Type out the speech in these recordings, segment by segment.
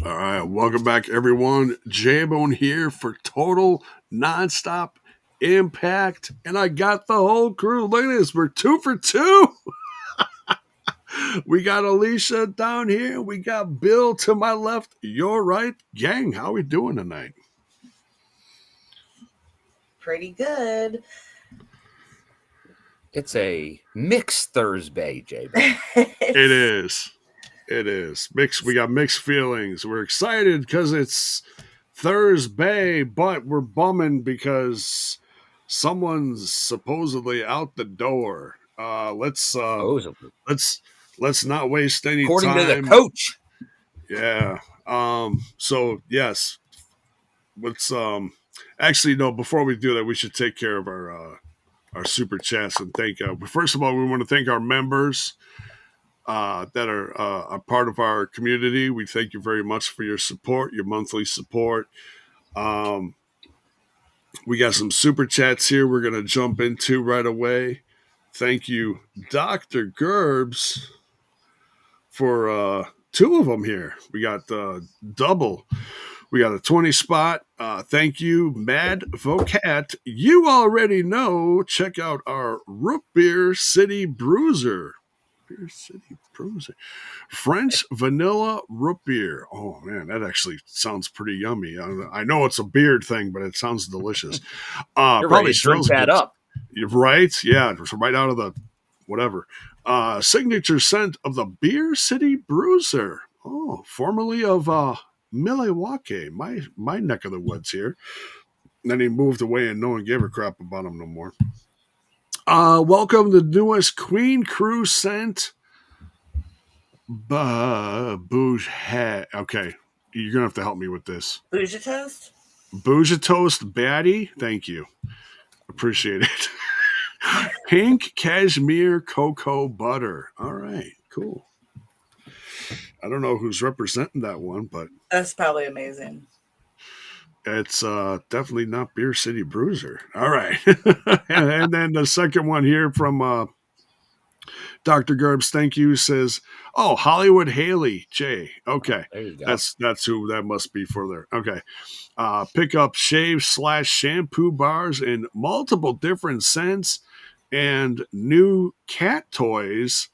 All right, welcome back, everyone. J-Bone here for Total Nonstop Impact, and I got the whole crew. Look at this, we're 2 for 2. We got Alisha down here. We got Bill to my left, your right. Gang, how we doing tonight? Pretty good. It's a mixed Thursday, J-Bone. It is. It is. We got mixed feelings. We're excited because it's Thursday, but we're bumming because someone's supposedly out the door. Let's not waste any According time. to the coach. Yeah. So yes. Let's actually no, before we do that, we should take care of our super chats and thank first of all, we want to thank our members that are a part of our community. We thank you very much for your support, your monthly support. We got some super chats here we're going to jump into right away. Thank you, Dr. Gerbs, for 2 of them here. We got double. We got a 20 spot. Thank you, Mad Vocat. You already know. Check out our Root Beer City Bruiser. Beer City Bruiser. French vanilla root beer. Oh, man, that actually sounds pretty yummy. I know it's a beard thing, but it sounds delicious. You're ready to drink that up. You're right? Yeah, right out of the whatever. Signature scent of the Beer City Bruiser. Oh, formerly of Milwaukee, my neck of the woods here. And then he moved away and no one gave a crap about him no more. Welcome to the newest Queen Crew scent. Bouge hat. Okay, you're gonna have to help me with this. Bougie Toast? Bougie Toast Baddie. Thank you. Appreciate it. Pink Cashmere Cocoa Butter. All right, cool. I don't know who's representing that one, but that's probably amazing. It's definitely not Beer City Bruiser. All right. and then the second one here from Dr. Gerbs, thank you, says, oh, Hollywood Haley J. Okay. There you go. That's who that must be for there. Okay. Pick up shave/shampoo bars in multiple different scents and new cat toys.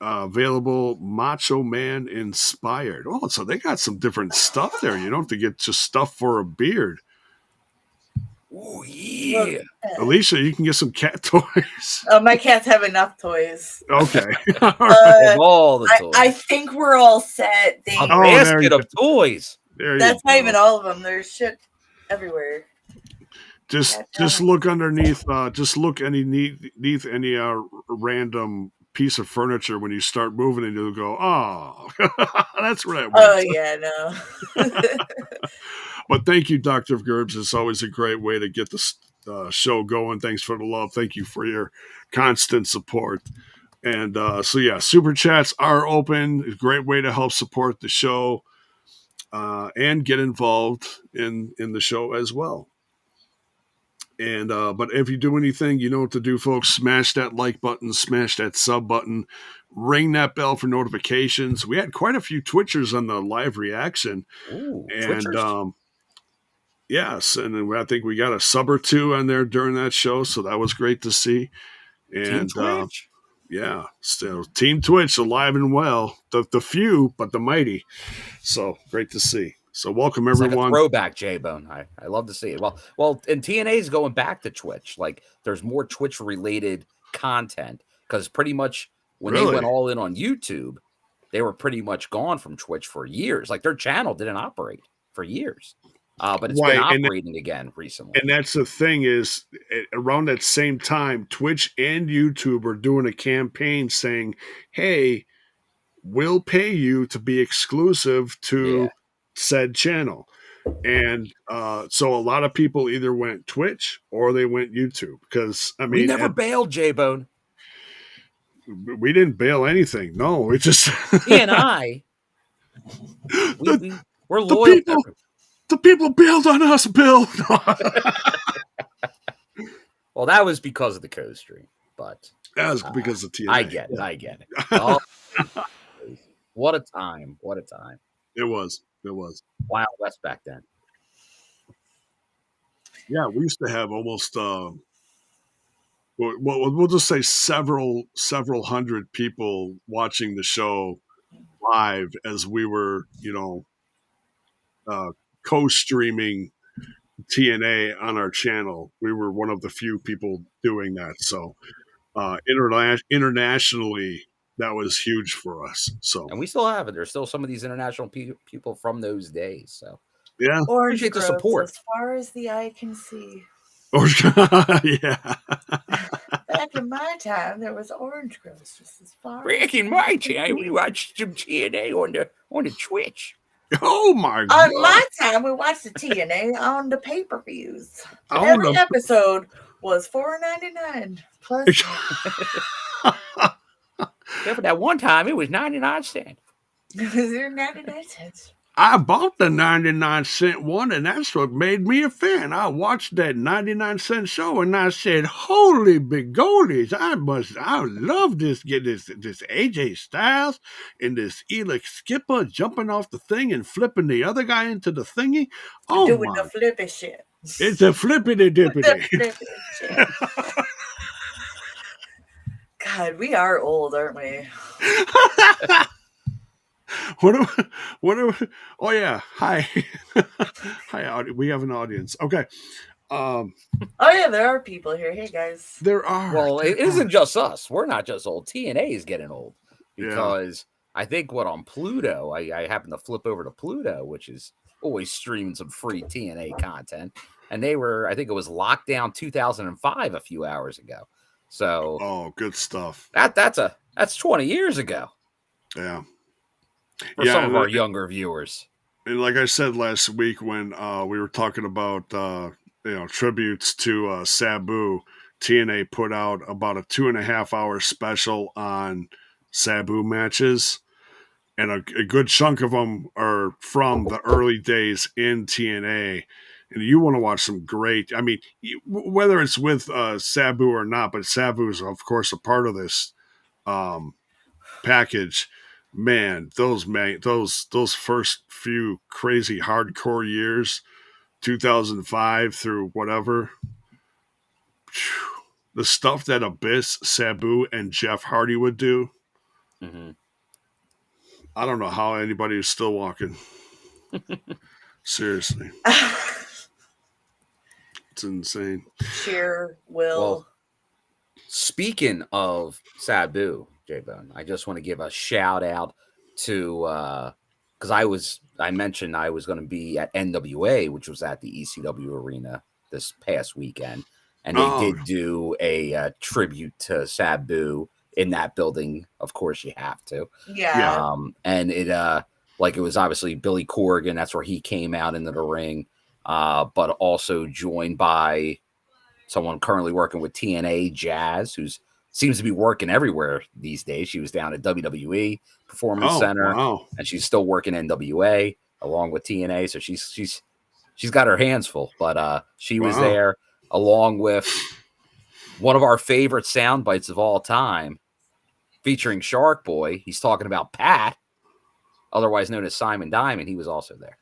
Available Macho Man inspired. Oh, so they got some different stuff there. You don't have to get just stuff for a beard. Oh, yeah. Alisha, you can get some cat toys. Oh, my cats have enough toys. Okay. All the toys. I think we're all set. A basket of toys. That's not even all of them. There's shit everywhere. Just look underneath. Just look underneath any random piece of furniture when you start moving and you'll go, oh, that's where that went. Oh, yeah, no. But thank you, Dr. Gerbs. It's always a great way to get the show going. Thanks for the love. Thank you for your constant support. And super chats are open. It's a great way to help support the show and get involved in the show as well. And but if you do anything, you know what to do, folks. Smash that like button, smash that sub button, ring that bell for notifications. We had quite a few Twitchers on the live reaction. Ooh, and Twitchers. Yes, and then I think we got a sub or 2 on there during that show, so that was great to see. And Team Twitch? Yeah, still Team Twitch alive and well. The few, but the mighty. So great to see. So welcome everyone. Like a throwback, J-Bone. I love to see it. Well, and TNA is going back to Twitch. Like there's more Twitch related content because pretty much when they went all in on YouTube, they were pretty much gone from Twitch for years. Like their channel didn't operate for years. But it's been operating again recently. And that's the thing is around that same time, Twitch and YouTube are doing a campaign saying, hey, we'll pay you to be exclusive to said channel. And so a lot of people either went Twitch or they went YouTube because, I mean, we never bailed, J-Bone. We didn't bail anything. No, it just he and I we're loyal. The people bailed on us, Bill. Well, that was because of the co-stream, but that was because of TNA. I get it. Oh, what a time! What a time! It was. It was. Wild West back then. Yeah, we used to have almost we'll just say several hundred people watching the show live as we were, uh, co-streaming TNA on our channel. We were one of the few people doing that. So internationally, that was huge for us. So, and we still have it. There's still some of these international people from those days. So yeah, Orange appreciate the groves support. as far as the eye can see. Yeah. Back in my time, there was orange groves just as far. Back in my time, we watched some TNA on the Twitch. Oh my God! On my time, we watched the TNA on the pay-per-views. Every episode was $4.99 plus. Yeah, but that one time it was 99 cents. It was 99 cents. I bought the 99-cent one, and that's what made me a fan. I watched that 99-cent show, and I said, "Holy begolies! I love this. Get this AJ Styles and this Elix Skipper jumping off the thing and flipping the other guy into the thingy. Oh Doing my! the flippy shit. It's a flippity dippity. The flippy shit. God, we are old, aren't we? Oh yeah, hi. Hi, we have an audience. Okay. Oh yeah, there are people here. Hey guys. There are. Well, it isn't just us. We're not just old. TNA is getting old because I think on Pluto, I happen to flip over to Pluto, which is always streaming some free TNA content. And I think it was Lockdown 2005 a few hours ago. So good stuff. That's 20 years ago. Yeah. For some of our younger viewers. And like I said last week when we were talking about tributes to Sabu, TNA put out about a 2.5-hour special on Sabu matches, and a good chunk of them are from the early days in TNA. And you want to watch some great, I mean, whether it's with Sabu or not, but Sabu is of course a part of this package. Man, those first few crazy hardcore years, 2005 through whatever, the stuff that Abyss, Sabu, and Jeff Hardy would do. Mm-hmm. I don't know how anybody is still walking. Seriously. It's insane. Cheer, Will. Well, speaking of Sabu, J-Bone, I just want to give a shout out to because I mentioned I was going to be at NWA, which was at the ECW arena this past weekend, and they did do a tribute to Sabu in that building. Of course, you have to. Yeah. And it it was obviously Billy Corgan. That's where he came out into the ring, but also joined by someone currently working with TNA, Jazz, who's seems to be working everywhere these days. She was down at WWE Performance Center, and she's still working NWA along with TNA. So she's got her hands full. But she was there along with one of our favorite sound bites of all time, featuring Shark Boy. He's talking about Pat, otherwise known as Simon Diamond. He was also there.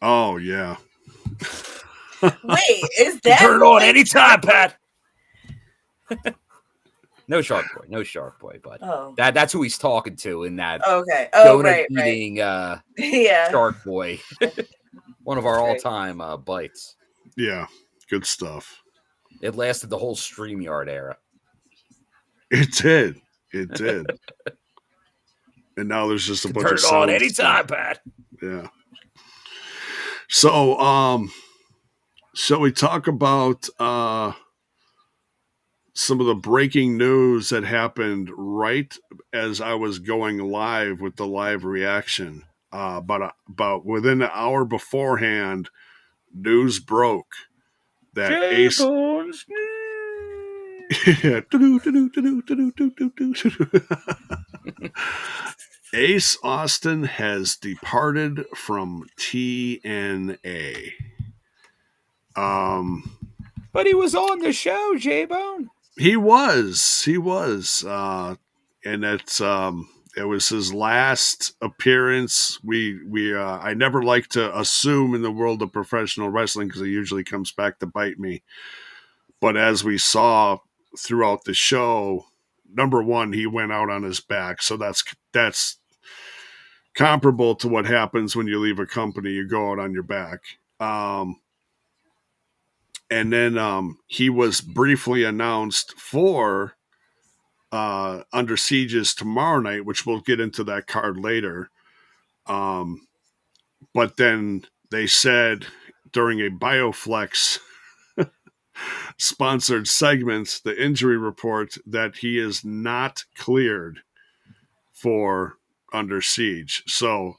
Oh yeah. Wait, is that turn it on anytime, Pat? No Shark Boy, but that's who he's talking to in that donut eating Shark Boy. One of our all-time bites. Yeah, good stuff. It lasted the whole StreamYard era. It did. And now there's just a bunch turn of it on anytime, Pat. Yeah. So, shall we talk about some of the breaking news that happened right as I was going live with the live reaction? About within an hour beforehand, news broke that Ace. Ace Austin has departed from TNA. But he was on the show, J-Bone. He was. And it's It was his last appearance. I never like to assume in the world of professional wrestling because it usually comes back to bite me. But as we saw throughout the show, number one, he went out on his back. So that's comparable to what happens when you leave a company. You go out on your back. And then he was briefly announced for Under Siege's tomorrow night, which we'll get into that card later. But then they said during a Bioflex sponsored segment, the injury report, that he is not cleared for Under Siege. So,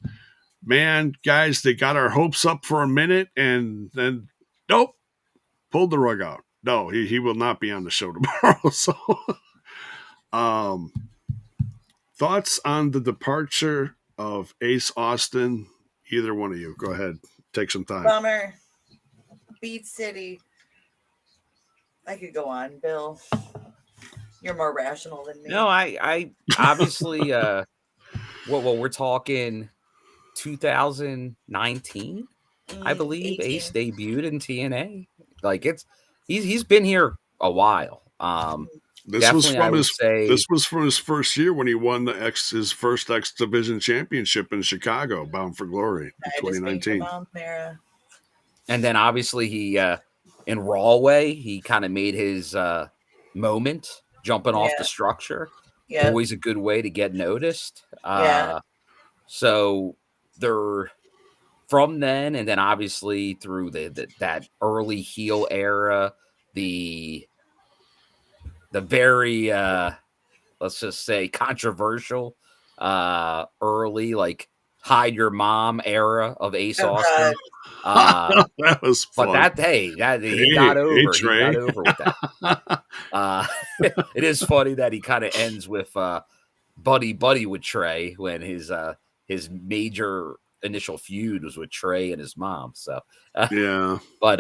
man, guys, they got our hopes up for a minute and then, nope, pulled the rug out. No, he will not be on the show tomorrow. So, thoughts on the departure of Ace Austin? Either one of you, go ahead, take some time. Bummer. Beat City. I could go on, Bill. You're more rational than me. No, I obviously, well, we're talking 2019, I believe. 18. Ace debuted in TNA. Like he's been here a while. This was from his first year when he won his first X Division championship in Chicago, Bound for Glory, in 2019. And then obviously he in Rawway, he kind of made his moment jumping off the structure. Yeah. Always a good way to get noticed. So they're from then, and then obviously through that early heel era, the very let's just say controversial early, like hide your mom era of Ace Austin. That was fun. But he got over with that. It is funny that he kind of ends with buddy with Trey when his major initial feud was with Trey and his mom. So yeah, but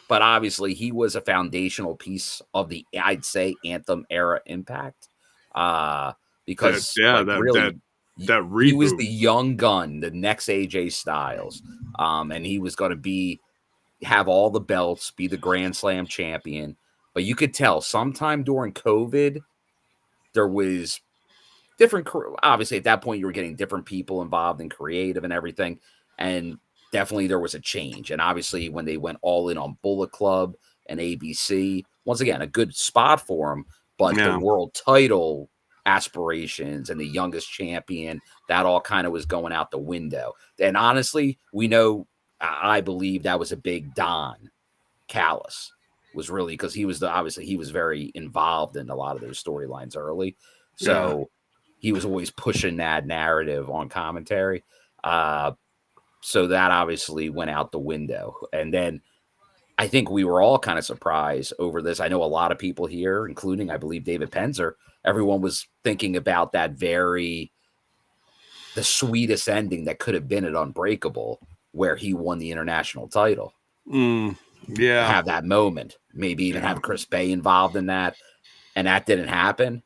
obviously he was a foundational piece of the, I'd say, Anthem era Impact. Because that reboot. He was the young gun, the next AJ Styles. And he was going to have all the belts, be the Grand Slam champion. But you could tell sometime during COVID, there was different, obviously at that point you were getting different people involved in creative and everything. And definitely there was a change. And obviously when they went all in on Bullet Club and ABC, once again, a good spot for them, but the world title aspirations and the youngest champion, that all kind of was going out the window. And honestly, I believe that was a big Don Callis was really, because he was he was very involved in a lot of those storylines early. So he was always pushing that narrative on commentary. So that obviously went out the window. And then I think we were all kind of surprised over this. I know a lot of people here, including, I believe, David Penzer, everyone was thinking about the sweetest ending that could have been at Unbreakable, where he won the international title. Have that moment. Maybe even have Chris Bay involved in that. And that didn't happen.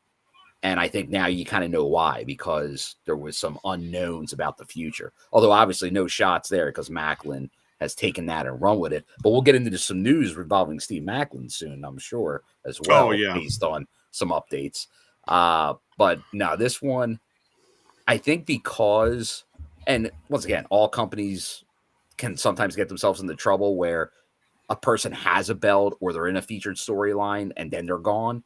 And I think now you kind of know why, because there was some unknowns about the future. Although obviously no shots there because Macklin has taken that and run with it. But we'll get into some news involving Steve Macklin soon, I'm sure, as well, based on some updates. But no, this one, I think because, and once again, all companies can sometimes get themselves into trouble where a person has a belt or they're in a featured storyline and then they're gone.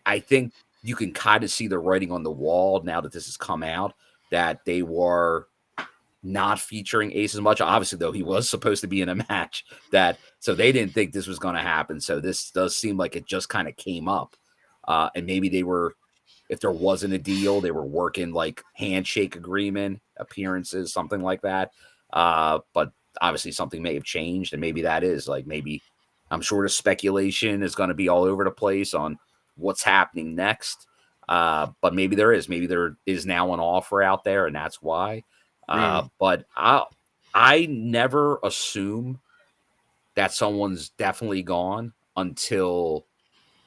I think you can kind of see the writing on the wall now that this has come out, that they were not featuring Ace as much. Obviously, though, he was supposed to be in a match so they didn't think this was going to happen. So this does seem like it just kind of came up. And maybe if there wasn't a deal, they were working like handshake agreement, appearances, something like that. But obviously something may have changed, and maybe that is maybe I'm sure the speculation is going to be all over the place on what's happening next. But maybe there is now an offer out there, and that's why. But I never assume that someone's definitely gone until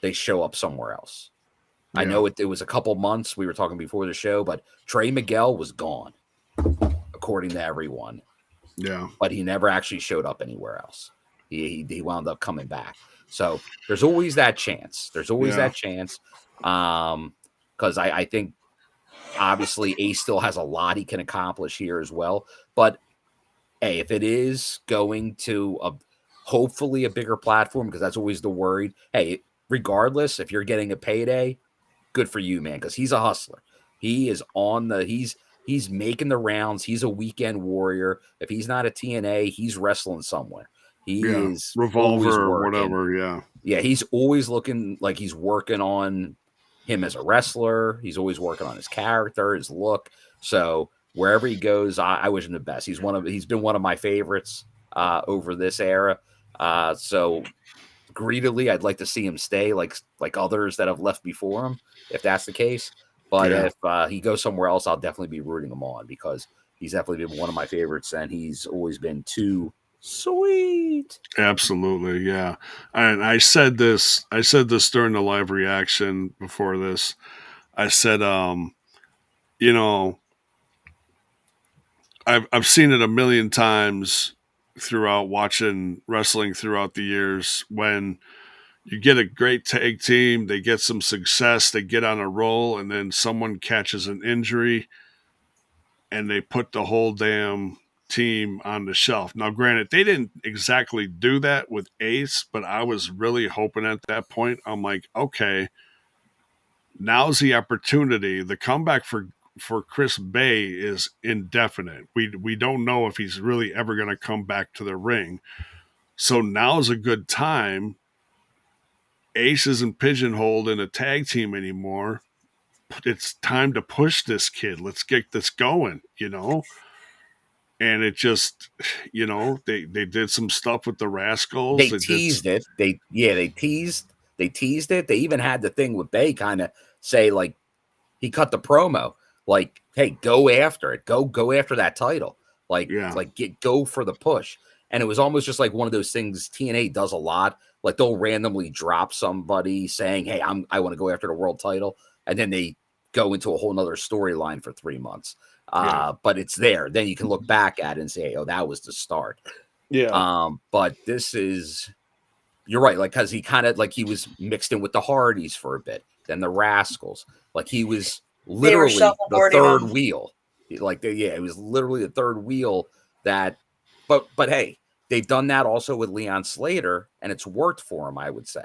they show up somewhere else. I know it was a couple months. We were talking before the show, but Trey Miguel was gone, according to everyone. Yeah. But he never actually showed up anywhere else. He wound up coming back. So there's always that chance. There's always that chance. Because I think obviously Ace still has a lot he can accomplish here as well. But hey, if it is going to hopefully a bigger platform, because that's always the worry. Hey, regardless, if you're getting a payday, good for you, man, because he's a hustler. He is he's making the rounds. He's a weekend warrior. If he's not a TNA, he's wrestling somewhere. He is Revolver or whatever. Yeah. Yeah, he's always looking like he's working on him as a wrestler. He's always working on his character, his look. So wherever he goes, I wish him the best. He's been one of my favorites over this era. So greedily, I'd like to see him stay like others that have left before him, if that's the case. But if he goes somewhere else, I'll definitely be rooting him on, because he's definitely been one of my favorites, and he's always been too sweet. Absolutely, yeah. And I said this during the live reaction before this. I said, you know, I've seen it a million times throughout watching wrestling throughout the years, when you get a great tag team, they get some success, they get on a roll, and then someone catches an injury and they put the whole damn team on the shelf. Now, granted, they didn't exactly do that with Ace, but I was really hoping at that point. I'm like, okay, now's the opportunity. The comeback for Chris Bay is indefinite. We don't know if he's really ever going to come back to the ring. So now's a good time. Ace isn't pigeonholed in a tag team anymore. It's time to push this kid. Let's get this going, And it just, they did some stuff with the Rascals. They teased it. They teased it. They even had the thing with Bay kind of say, like, he cut the promo, like, hey, go after it. Go after that title. Go for the push. And it was almost just like one of those things TNA does a lot. Like, they'll randomly drop somebody saying, hey, I want to go after the world title. And then they go into a whole nother storyline for 3 months. But it's there. Then you can look back at it and say, oh, that was the start. Yeah. But this is, you're right. Like, cause he kind of like, he was mixed in with the Hardys for a bit, then the Rascals. Like, he was literally the third wheel. Like, it was literally the third wheel but hey, they've done that also with Leon Slater, and it's worked for him, I would say.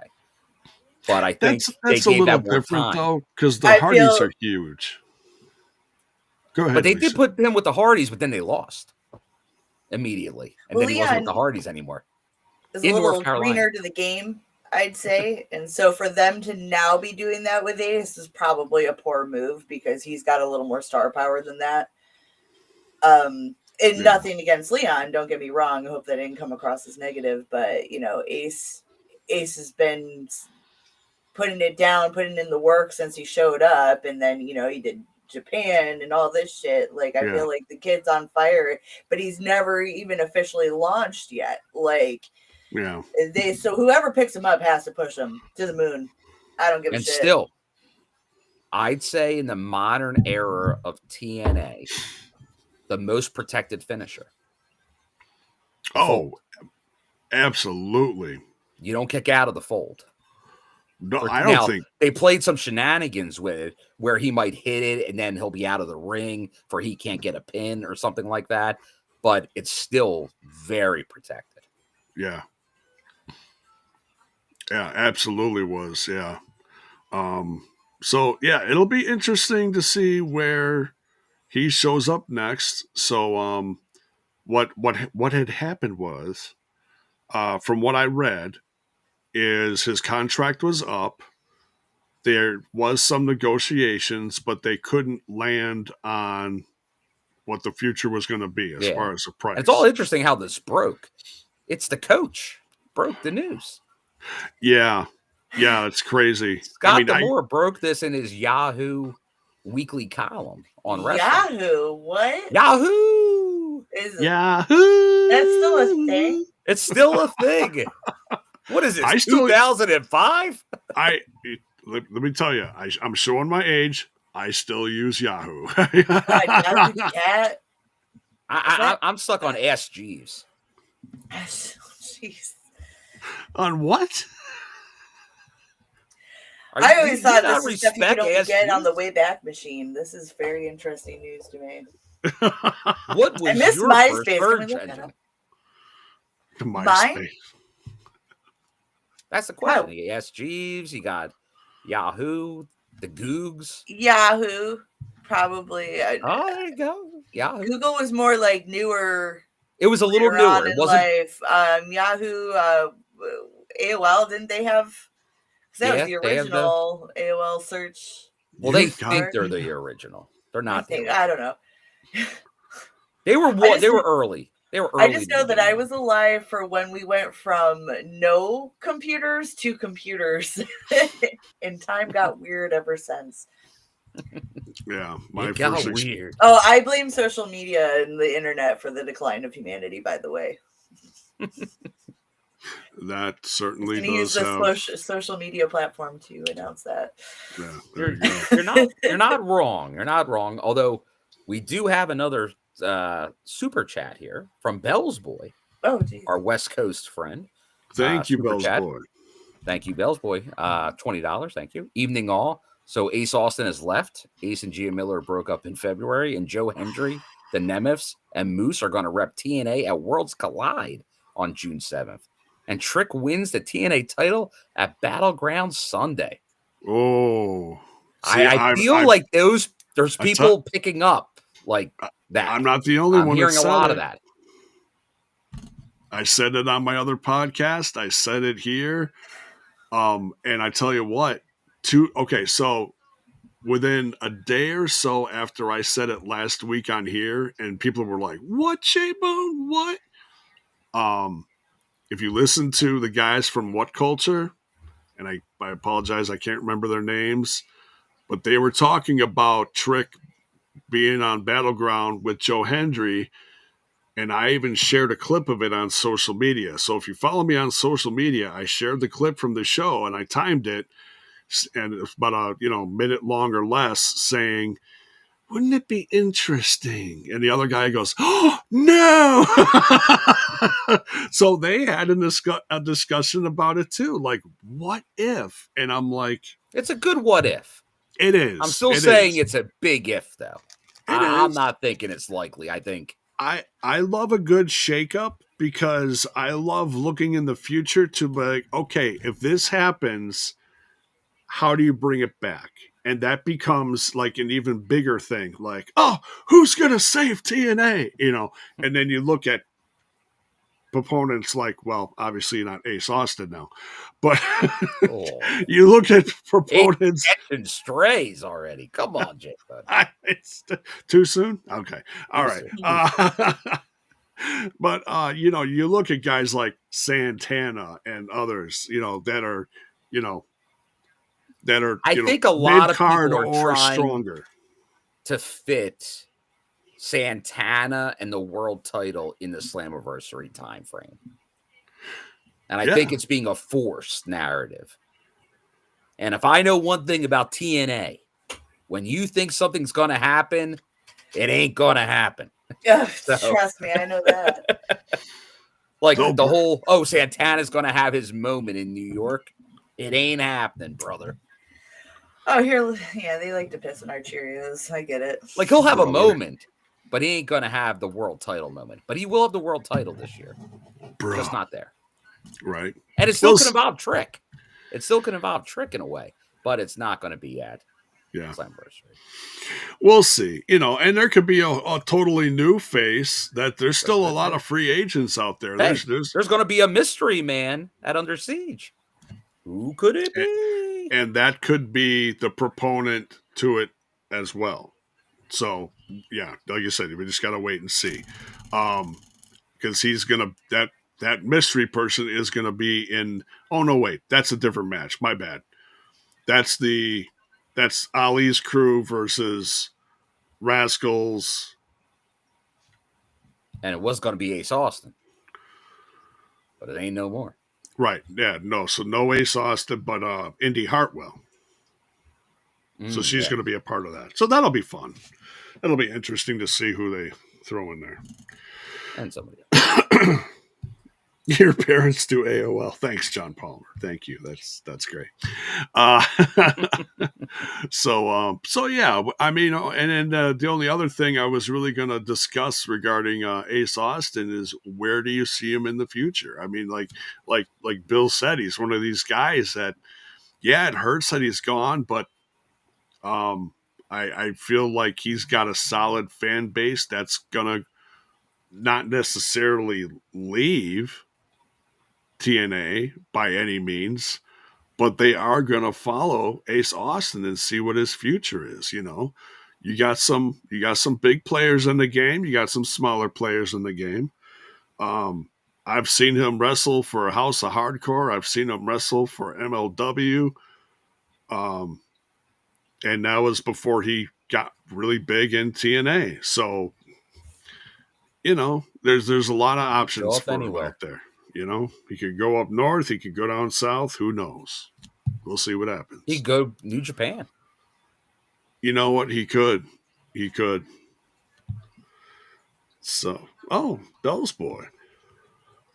But I think that's a little different, though, because the Hardys are huge. Go ahead. But they Lisa. did put him with the Hardys, but then they lost immediately, and then he wasn't with the Hardys anymore. Is a little greener to the game, I'd say, and so for them to now be doing that with Ace is probably a poor move, because he's got a little more star power than that. And nothing against Leon, don't get me wrong. I hope that didn't come across as negative, but Ace has been putting it down, putting in the work since he showed up, and then he did Japan and all this shit. Like, I feel like the kid's on fire, but he's never even officially launched yet. Like, so whoever picks him up has to push him to the moon. I don't give a shit. And still, I'd say in the modern era of TNA, the most protected finisher. Oh, absolutely. You don't kick out of the fold. No, I don't think they played some shenanigans with it where he might hit it and then he'll be out of the ring for he can't get a pin or something like that. But it's still very protected. Yeah. Yeah, absolutely was. Yeah. So it'll be interesting to see where he shows up next. So, what had happened was, from what I read, is his contract was up. There was some negotiations, but they couldn't land on what the future was going to be as far as the price. And it's all interesting how this broke. It's the coach broke the news. Yeah, it's crazy. Scott D'Amore broke this in his Yahoo weekly column on wrestling. Yahoo, what? Yahoo! Yahoo! That's still a thing? It's still a thing. What is this, 2005? let me tell you, I'm showing my age. I still use Yahoo. Yahoo Cat. I'm stuck on Ask Jeeves. Jeez. On what? I always thought this is stuff you could only Ask get Jeeves? on the Wayback Machine. This is very interesting news to me. What was I miss your MySpace. first search engine? MySpace. That's the question. You asked Jeeves. You got Yahoo, the Googs. Yahoo, probably. Oh, there you go. Yahoo. Google was more like newer. It was a little newer. It wasn't. Life. Yahoo, AOL. Didn't they have? Because that was the original AOL search. Well, they think they're the original. They're not. I don't know. They were early. They were early. I just know that I was alive for when we went from no computers to computers, and time got weird ever since. Yeah, it got weird. Oh, I blame social media and the internet for the decline of humanity. By the way, that certainly does. Use the social media platform to announce that. Yeah, you're not wrong. You're not wrong. Although we do have another super chat here from Bell's Boy. Oh, geez. Our West Coast friend. Thank you, Bell's Boy. Thank you, Bell's Boy. $20. Thank you. Evening all. So Ace Austin has left. Ace and Gia Miller broke up in February, and Joe Hendry, the Nemeths, and Moose are going to rep TNA at Worlds Collide on June 7th. And Trick wins the TNA title at Battleground Sunday. Oh, I feel like there's people picking up like that. I'm not the only one. I'm hearing a lot of that. I said it on my other podcast. I said it here. And I tell you what, so within a day or so after I said it last week on here, and people were like, "What, J-Bone? What?" If you listen to the guys from What Culture, and I apologize, I can't remember their names, but they were talking about Trick being on Battleground with Joe Hendry, and I even shared a clip of it on social media. So if you follow me on social media, I shared the clip from the show, and I timed it, and it's about a minute long or less, saying, "Wouldn't it be interesting?" And the other guy goes, "Oh, no!" So they had a discussion about it too. Like, what if? And I'm like, it's a good what if. It is. I'm still saying it's a big if, though. I'm not thinking it's likely. I think I love a good shakeup because I love looking in the future to be like, okay, if this happens, how do you bring it back? And that becomes like an even bigger thing. Like, oh, who's going to save TNA? And then you look at proponents like, well, obviously not Ace Austin now, but you look at proponents. And strays already. Come on, Jake. It's too soon? Okay. All right. But, you look at guys like Santana and others, that are, I think a lot of people are or trying stronger to fit Santana and the world title in the Slammiversary time frame. And I think it's being a forced narrative. And if I know one thing about TNA, when you think something's going to happen, it ain't going to happen. Trust me, I know that. Like the whole, Santana's going to have his moment in New York. It ain't happening, brother. Oh, they like to piss in our Cheerios. I get it. Like, he'll have a moment, but he ain't going to have the world title moment. But he will have the world title this year. Bro. Just not there. Right. And it's still going to involve Trick. It's still going to involve Trick in a way, but it's not going to be at Slammiversary. We'll see. And there could be a totally new face that there's still a lot of free agents out there. Hey, there's going to be a mystery man at Under Siege. Who could it be? And that could be the proponent to it as well. So, yeah, like you said, we just got to wait and see. Because he's going to, that mystery person is going to be in, oh, no, wait, that's a different match. My bad. That's Ali's crew versus Rascals. And it was going to be Ace Austin. But it ain't no more. Right. Yeah. No. So no Ace Austin, but Indy Hartwell. So she's Yeah. going to be a part of that. So that'll be fun. It'll be interesting to see who they throw in there. And somebody else. Your parents do AOL. Thanks, John Palmer. Thank you. That's great. Uh, so yeah. I mean, and then the only other thing I was really going to discuss regarding Ace Austin is where do you see him in the future? I mean, like Bill said, he's one of these guys that, yeah, it hurts that he's gone, but I feel like he's got a solid fan base that's gonna not necessarily leave TNA by any means, but they are going to follow Ace Austin and see what his future is. You know, you got some big players in the game. You got some smaller players in the game. I've seen him wrestle for House of Hardcore. I've seen him wrestle for MLW. And that was before he got really big in TNA. So, you know, there's a lot of options for him out there. You know, he could go up north, he could go down south. Who knows? We'll see what happens. He'd go New Japan. You know what? He could. So, Bell's Boy.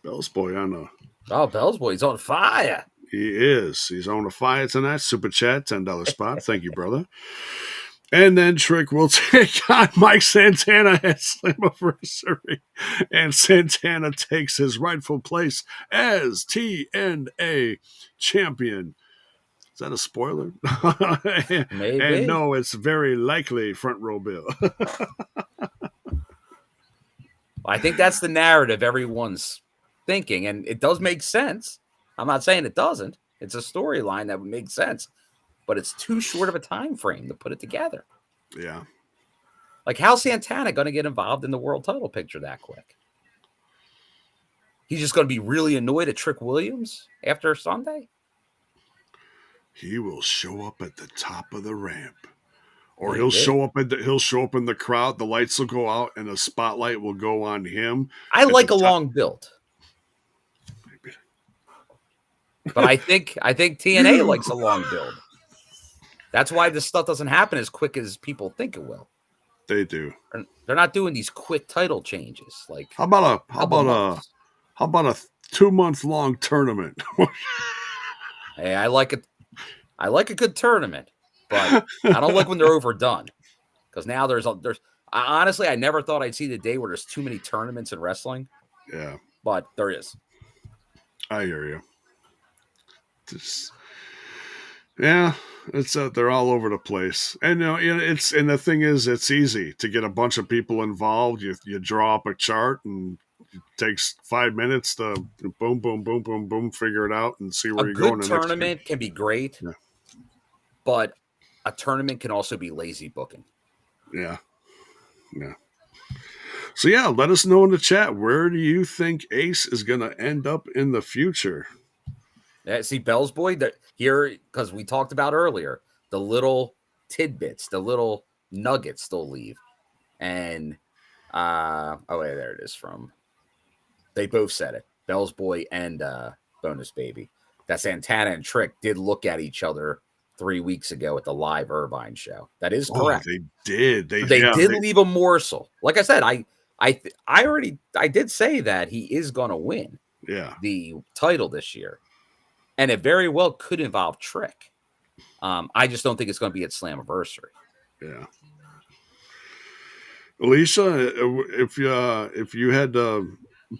Bell's Boy on the. Oh, Bell's Boy, he's on fire. He is. He's on the fire tonight. Super chat, $10 spot. Thank you, brother. And then Trick will take on Mike Santana at Slammiversary. And Santana takes his rightful place as TNA champion. Is that a spoiler? Maybe. And no, it's very likely Front Row Bill. I think that's the narrative everyone's thinking, and it does make sense. I'm not saying it doesn't. It's a storyline that would make sense, but it's too short of a time frame to put it together. Yeah. Like, how's Santana going to get involved in the world title picture that quick? He's just going to be really annoyed at Trick Williams after Sunday? He will show up at the top of the ramp. Or he'll show up in the crowd, the lights will go out, and a spotlight will go on him. I like a long build. But I think TNA likes a long build. That's why this stuff doesn't happen as quick as people think it will. They do. They're not doing these quick title changes. Like, how about a 2-month long tournament? Hey, I like it. I like a good tournament, but I don't like when they're overdone. Because now honestly, I never thought I'd see the day where there's too many tournaments in wrestling. Yeah, but there is. I hear you. It's they're all over the place, and and the thing is, it's easy to get a bunch of people involved. You draw up a chart, and it takes 5 minutes to boom, boom, boom, boom, boom, figure it out and see where you're going. A good tournament can be great, but a tournament can also be lazy booking. Yeah. So let us know in the chat, where do you think Ace is going to end up in the future? Yeah, see, Bell's Boy here, because we talked about earlier, the little tidbits, the little nuggets they'll leave. And, there it is they both said it, Bell's Boy and Bonus Baby, that Santana and Trick did look at each other 3 weeks ago at the live Irvine show. That is correct. They did. They did leave a morsel. Like I said, I did say that he is going to win the title this year. And it very well could involve Trick. I just don't think it's going to be at Slammiversary. Yeah. Alisha, if you had to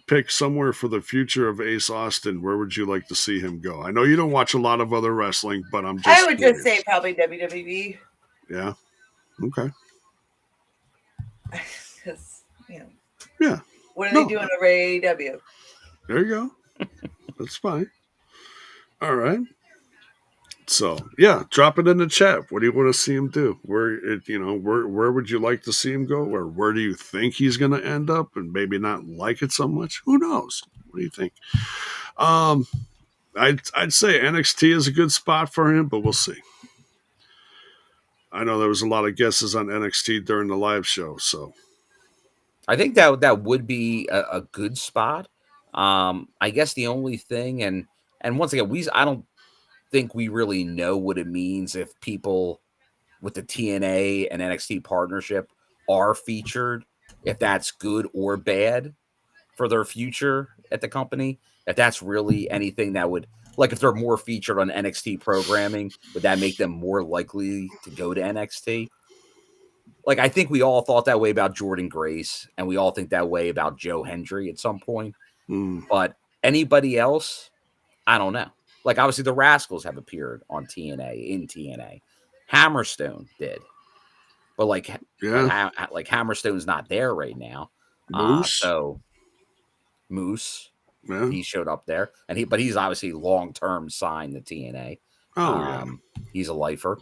pick somewhere for the future of Ace Austin, where would you like to see him go? I know you don't watch a lot of other wrestling, but I would just say probably WWE. Yeah. Okay. Because, Yeah. What are they doing over AEW? There you go. That's fine. All right. So drop it in the chat. What do you want to see him do? Where would you like to see him go? Or where do you think he's going to end up and maybe not like it so much? Who knows? What do you think? I'd say NXT is a good spot for him, but we'll see. I know there was a lot of guesses on NXT during the live show, so I think that would be a good spot. I guess the only thing, and once again, I don't think we really know what it means if people with the TNA and NXT partnership are featured, if that's good or bad for their future at the company, if that's really anything that would, like, if they're more featured on NXT programming, would that make them more likely to go to NXT? Like, I think we all thought that way about Jordan Grace, and we all think that way about Joe Hendry at some point. But anybody else, I don't know. Like, obviously, the Rascals have appeared on TNA, in TNA. Hammerstone did. But, like Hammerstone's not there right now. Moose. So, Moose, Yeah. he showed up there. But he's obviously long-term signed to TNA. Oh, yeah. He's a lifer.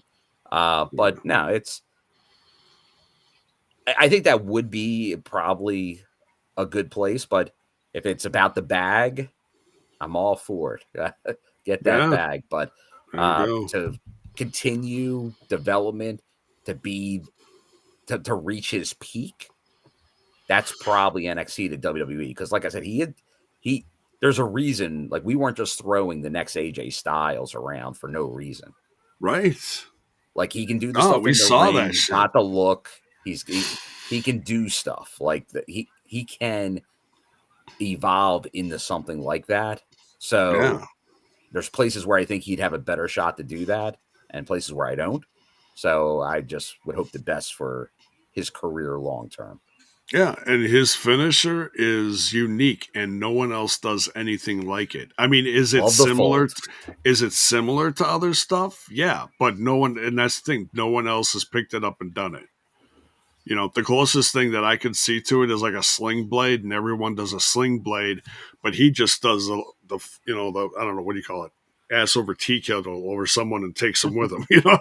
But, no, it's... I think that would be probably a good place, but if it's about the bag, I'm all for it. Get that bag. But to continue development, to reach his peak, that's probably NXT to WWE. Because like I said, he there's a reason. Like, we weren't just throwing the next AJ Styles around for no reason. Right. Like, he can do the stuff we in the saw ring. That shit. Not the look. He can do stuff like that. He can evolve into something like that. So there's places where I think he'd have a better shot to do that, and places where I don't. So I just would hope the best for his career long term. Yeah, and his finisher is unique, and no one else does anything like it. I mean, is it similar? Is it similar to other stuff? Yeah, but no one, and that's the thing, no one else has picked it up and done it. You know, the closest thing that I could see to it is like a sling blade, and everyone does a sling blade, but he just does the I don't know, what do you call it? Ass over tea kettle over someone and takes them with him, you know?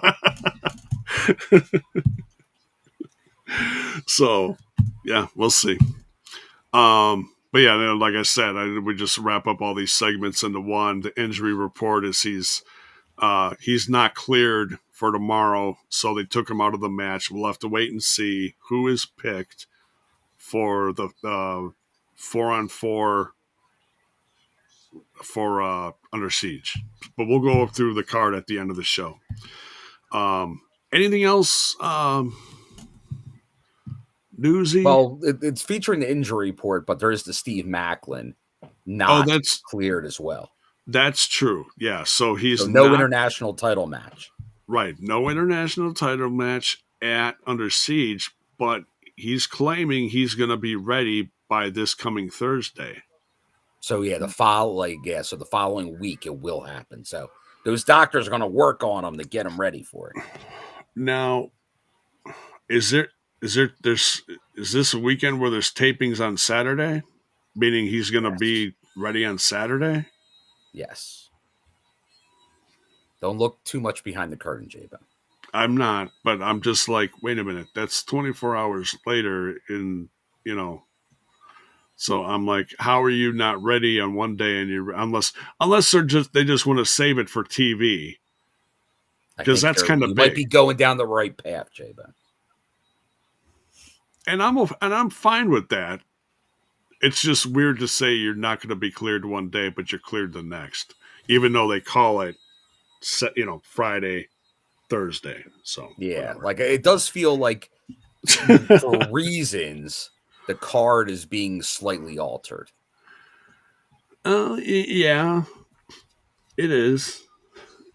So, yeah, we'll see. But yeah, like I said, we just wrap up all these segments into one. The injury report is he's not cleared for tomorrow, so they took him out of the match. We'll have to wait and see who is picked for the 4-on-4 for Under Siege. But we'll go up through the card at the end of the show. Anything else newsy? Well, it's featuring the injury report, but there is the Steve Macklin that's cleared as well. That's true. Yeah, so he's no international title match. Right, no international title match at Under Siege, but he's claiming he's going to be ready by this coming Thursday. So yeah, the following week it will happen. So those doctors are going to work on him to get him ready for it. Now, is this a weekend where there's tapings on Saturday? Meaning he's going to be ready on Saturday? Yes. Don't look too much behind the curtain, J-Bo. I'm not, but I'm just like, wait a minute. That's 24 hours later So I'm like, how are you not ready on one day and unless they just want to save it for TV? Because that's kind of big. Might be going down the right path, J-Bo. And I'm fine with that. It's just weird to say you're not going to be cleared one day, but you're cleared the next, even though they call it, Friday, Thursday. So yeah, whatever. Like it does feel like for reasons the card is being slightly altered. Yeah, it is.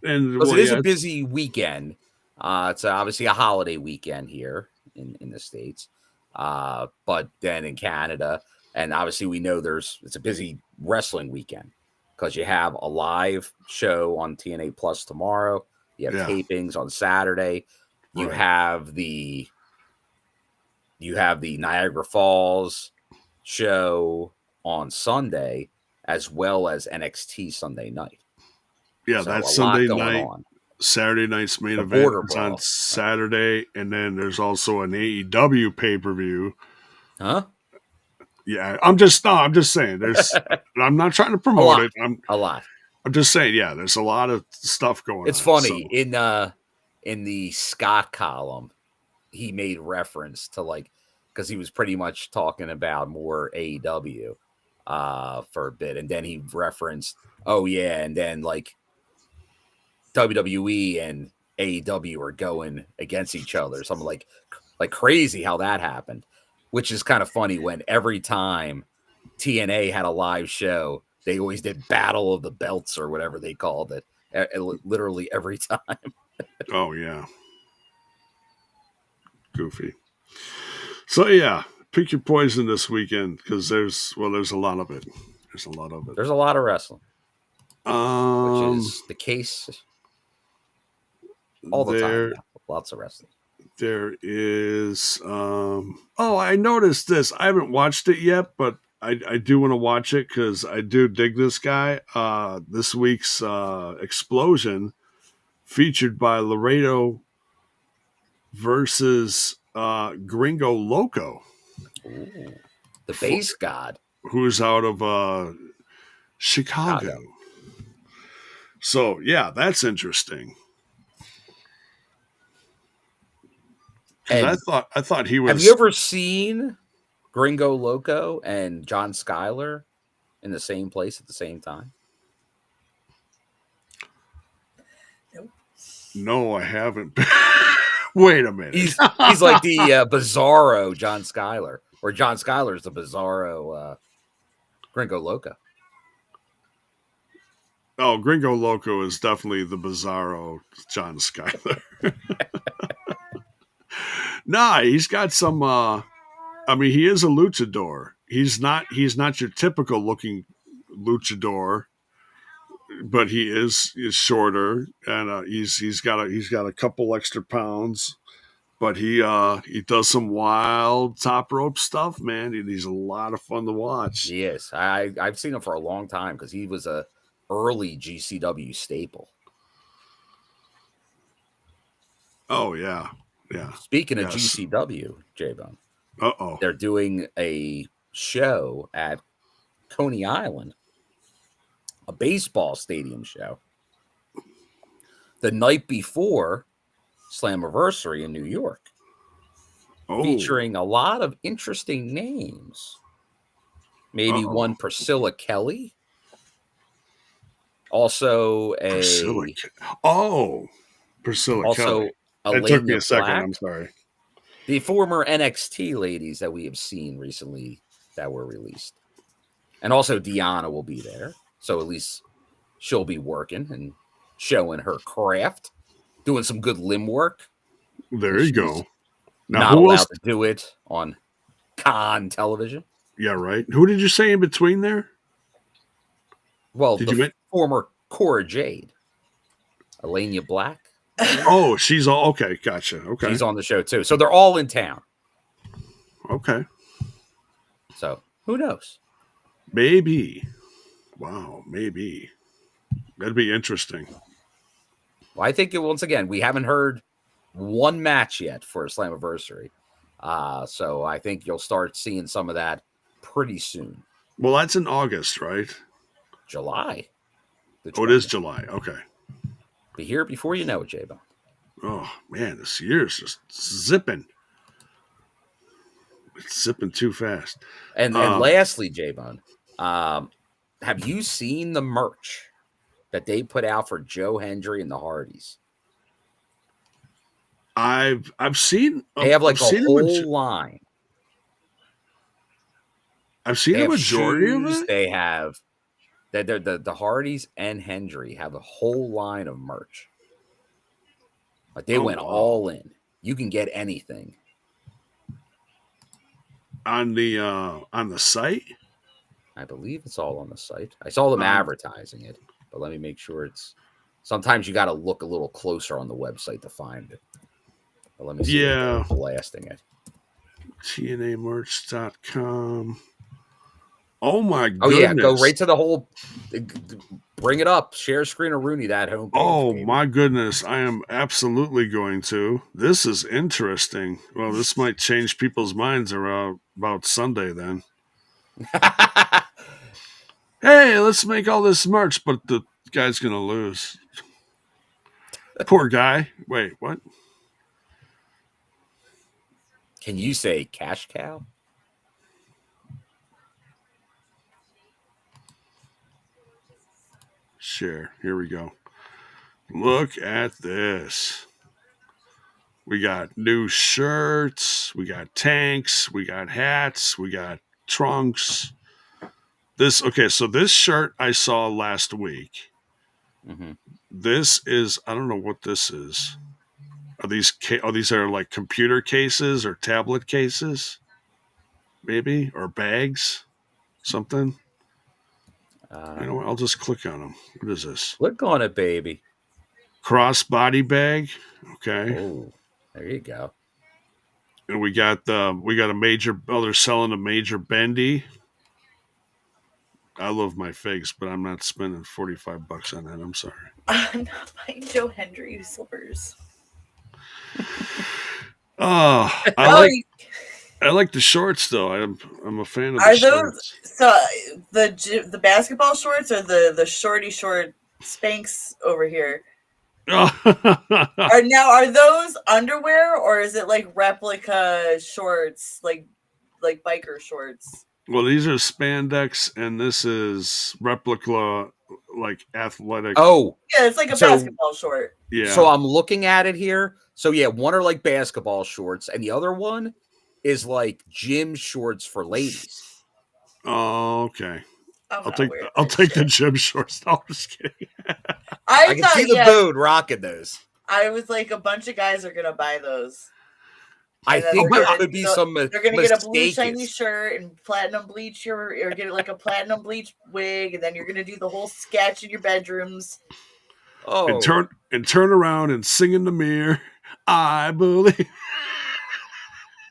And it is a busy weekend. It's obviously a holiday weekend here in the States. But then in Canada, and obviously we know it's a busy wrestling weekend because you have a live show on TNA Plus tomorrow. You have tapings on Saturday. You have the Niagara Falls show on Sunday, as well as NXT Sunday night. Yeah, so that's Sunday night. Saturday night's main event is on Saturday, and then there's also an AEW pay-per-view. Huh? Yeah, I'm just saying. I'm not trying to promote it. I'm just saying. Yeah, there's a lot of stuff going on. It's funny in the Scott column, he made reference to because he was pretty much talking about more AEW for a bit, and then he referenced, and then WWE and AEW are going against each other. Something like crazy how that happened, which is kind of funny when every time TNA had a live show, they always did Battle of the Belts or whatever they called it. Literally every time. Oh, yeah. Goofy. So, yeah, pick your poison this weekend because there's a lot of it. There's a lot of it. There's a lot of wrestling, which is the case all the time now. Lots of wrestling. There is. I noticed this. I haven't watched it yet, but I do want to watch it because I do dig this guy. This week's Explosion featured by Laredo versus Gringo Loco. Ooh, the bass god. Who's out of Chicago. So, yeah, that's interesting. I thought he was. Have you ever seen Gringo Loco and John Schuyler in the same place at the same time? Nope. No, I haven't. Wait a minute. He's like the Bizarro John Schuyler, or John Schuyler's the Bizarro Gringo Loco. Oh, Gringo Loco is definitely the Bizarro John Schuyler. Nah, he's got some. He is a luchador. He's not your typical looking luchador, but he is shorter, and he's got a couple extra pounds. But he does some wild top rope stuff, man. He's a lot of fun to watch. Yes, I've seen him for a long time because he was a early GCW staple. Oh yeah. Yeah. Speaking of GCW, J-Bone. Uh-oh. They're doing a show at Coney Island, a baseball stadium show, the night before Slammiversary in New York, featuring a lot of interesting names. Maybe one Priscilla Kelly. Also Priscilla Kelly. It took me a second. I'm sorry. The former NXT ladies that we have seen recently that were released. And also Deanna will be there. So at least she'll be working and showing her craft, doing some good limb work. There you go. Now, not allowed to do it on con television. Yeah, right. Who did you say in between there? Well, former Cora Jade. Alania Black. Oh, she's all okay. Gotcha. Okay. She's on the show too. So they're all in town. Okay. So who knows? Maybe. Wow, maybe. That'd be interesting. Well, I think once again, we haven't heard one match yet for Slammiversary. So I think you'll start seeing some of that pretty soon. Well, that's in August, right? July. Oh, it is July. Okay. Be here before you know it, J-Bone. Oh, man, this year's just zipping. It's zipping too fast. And lastly, J-Bone, have you seen the merch that they put out for Joe Hendry and the Hardys? I've seen. They have like a whole line. I've seen a majority of it. They have the Hardys and Hendry have a whole line of merch. Like they went all in. You can get anything on the site. I believe it's all on the site. I saw them advertising it, but let me make sure it's. Sometimes you got to look a little closer on the website to find it. But let me see. Yeah, if they're blasting it. TNAmerch.com. Oh my goodness! Oh yeah, go right to the whole. Bring it up. Share screen or Rooney that homepage. Oh my goodness! I am absolutely going to. This is interesting. Well, this might change people's minds about Sunday then. Hey, let's make all this merch, but the guy's gonna lose. Poor guy. Wait, what? Can you say cash cow? Share. Here we go. Look at this. We got new shirts, we got tanks, we got hats, we got trunks. So this shirt I saw last week. Mm-hmm. This is, I don't know what this is. These are like computer cases or tablet cases, maybe, or bags, something. You know what? I'll just click on them. What is this? Click on it, baby. Crossbody bag. Okay. Oh, there you go. And we got a major. Oh, they're selling a major bendy. I love my figs, but I'm not spending $45 on that. I'm sorry. I'm not buying Joe Hendry slippers. Oh, I like the shorts though. I'm a fan of the shorts. So the basketball shorts or the shorty short Spanx over here? Are those underwear or is it like replica shorts, like biker shorts? Well, these are spandex, and this is replica, like athletic. Oh, yeah, it's like a basketball short. Yeah. So I'm looking at it here. So yeah, one are like basketball shorts, and the other one is like gym shorts for ladies. Oh, okay. I'll take the gym shorts. No, I'm just kidding. I can see the dude rocking those. I was like, a bunch of guys are gonna buy those. I think there could be some. They're gonna get a blue shiny shirt and platinum bleach or get like a platinum bleach wig, and then you're gonna do the whole sketch in your bedrooms. Oh, and turn around and sing in the mirror. I believe.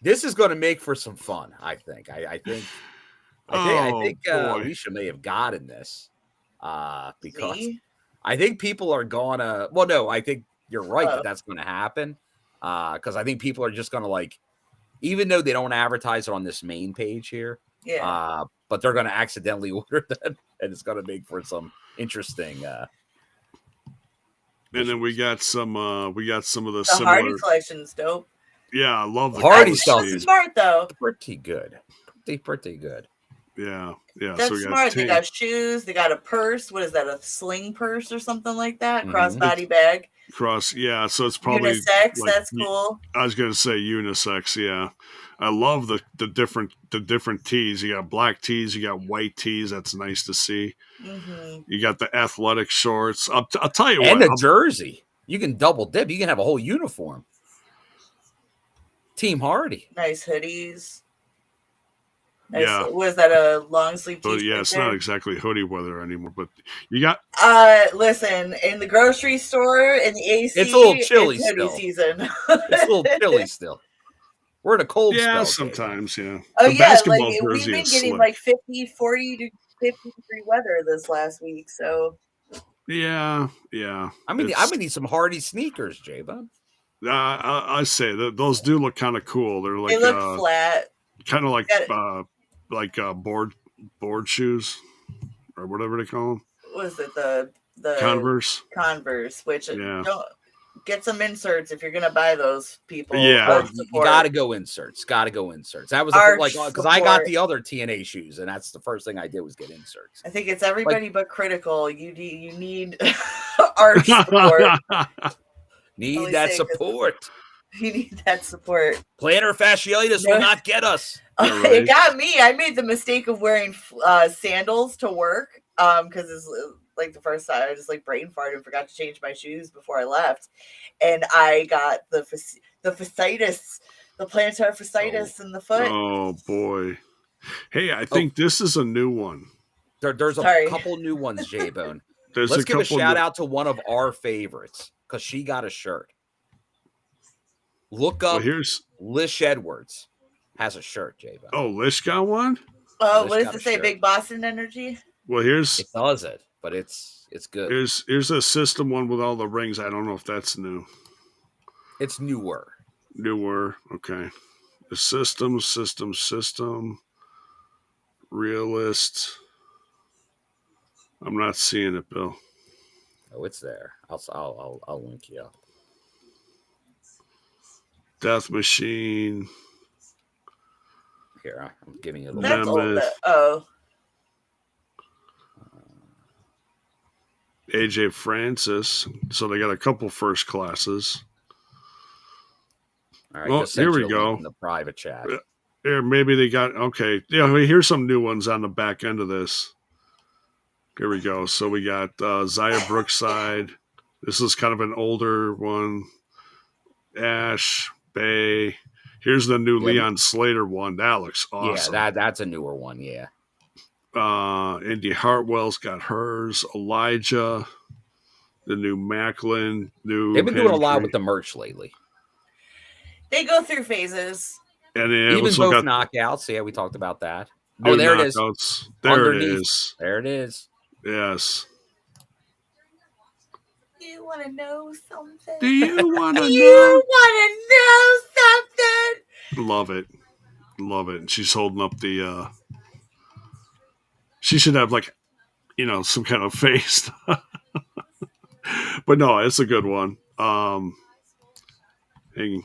This is going to make for some fun. I think. I think Alisha may have gotten this because Me? I think people are gonna. Well, no, I think you're right that's going to happen because I think people are just going to like, even though they don't advertise it on this main page here, but they're going to accidentally order them, and it's going to make for some interesting. And then we got some of the similar Hardy collection's dope. Yeah, I love the Hardy stuff. Smart though. Pretty good. Pretty good. Yeah. That's so smart. They got shoes. They got a purse. What is that? A sling purse or something like that? Crossbody bag. Yeah. So it's probably unisex. Like, that's cool. I was gonna say unisex. Yeah, I love the different tees. You got black tees. You got white tees. That's nice to see. Mm-hmm. You got the athletic shorts. I'll tell you and a jersey. You can double dip. You can have a whole uniform. Team Hardy. Nice hoodies. Nice, yeah. Was that a long sleeve t-shirt? Yeah, it's not exactly hoodie weather anymore, but you got listen, in the grocery store, in the AC, it's a little chilly it's hoodie season. It's a little chilly still. We're in a cold spell. Yeah, sometimes, yeah. Oh, yeah, like we've been getting like 50, 40 to 50 degree weather this last week, so yeah. I'm gonna need some Hardy sneakers, J-Bub. I say that those do look kind of cool. They're like they look flat, kind of like board shoes or whatever they call them. What is it, the Converse, which don't get some inserts if you're gonna buy those, people. Yeah, you gotta go inserts. That was because I got the other TNA shoes, and that's the first thing I did was get inserts. I think it's everybody but Critical. You need arch support. Need that support. You need that support. Plantar fasciitis will not get us. It got me. I made the mistake of wearing sandals to work because it's like the first time I just like brain farted and forgot to change my shoes before I left, and I got the fasciitis, the plantar fasciitis in the foot. Oh boy! Hey, I think this is a new one. There's a couple new ones, J-Bone. Let's give a shout out to one of our favorites because she got a shirt. Look up. Lish Edwards has a shirt, J-Bone. Oh, Lish got one? Oh, what does it say? Big Boston Energy? Well, it does it, but it's good. Here's a system one with all the rings. I don't know if that's new. It's newer. Okay. The system. Realist. I'm not seeing it, Bill. Oh, it's there. I'll link you up. Death Machine. Here, I'm giving you a little. That's old. Oh. AJ Francis. So they got a couple first classes. All right, Well, just here sent we you a link go. in the private chat. Here, maybe they got okay. Yeah, here's some new ones on the back end of this. Here we go. So we got Zaya Brookside. This is kind of an older one. Ash Bay. Here's the new Yeah, Leon Slater one. That looks awesome. Yeah, that's a newer one. Yeah. Indy Hartwell's got hers. Elijah. The new Macklin. New They've been doing a lot Hendry. with the merch lately. They go through phases. And then Even also both got knockouts. Yeah, we talked about that. new There it knockouts. is. There Underneath. it is. There it is. Yes. You want to know something? Do you want to know? You want to know something? Love it. Love it. And she's holding up the she should have like, some kind of face. But no, it's a good one. Hang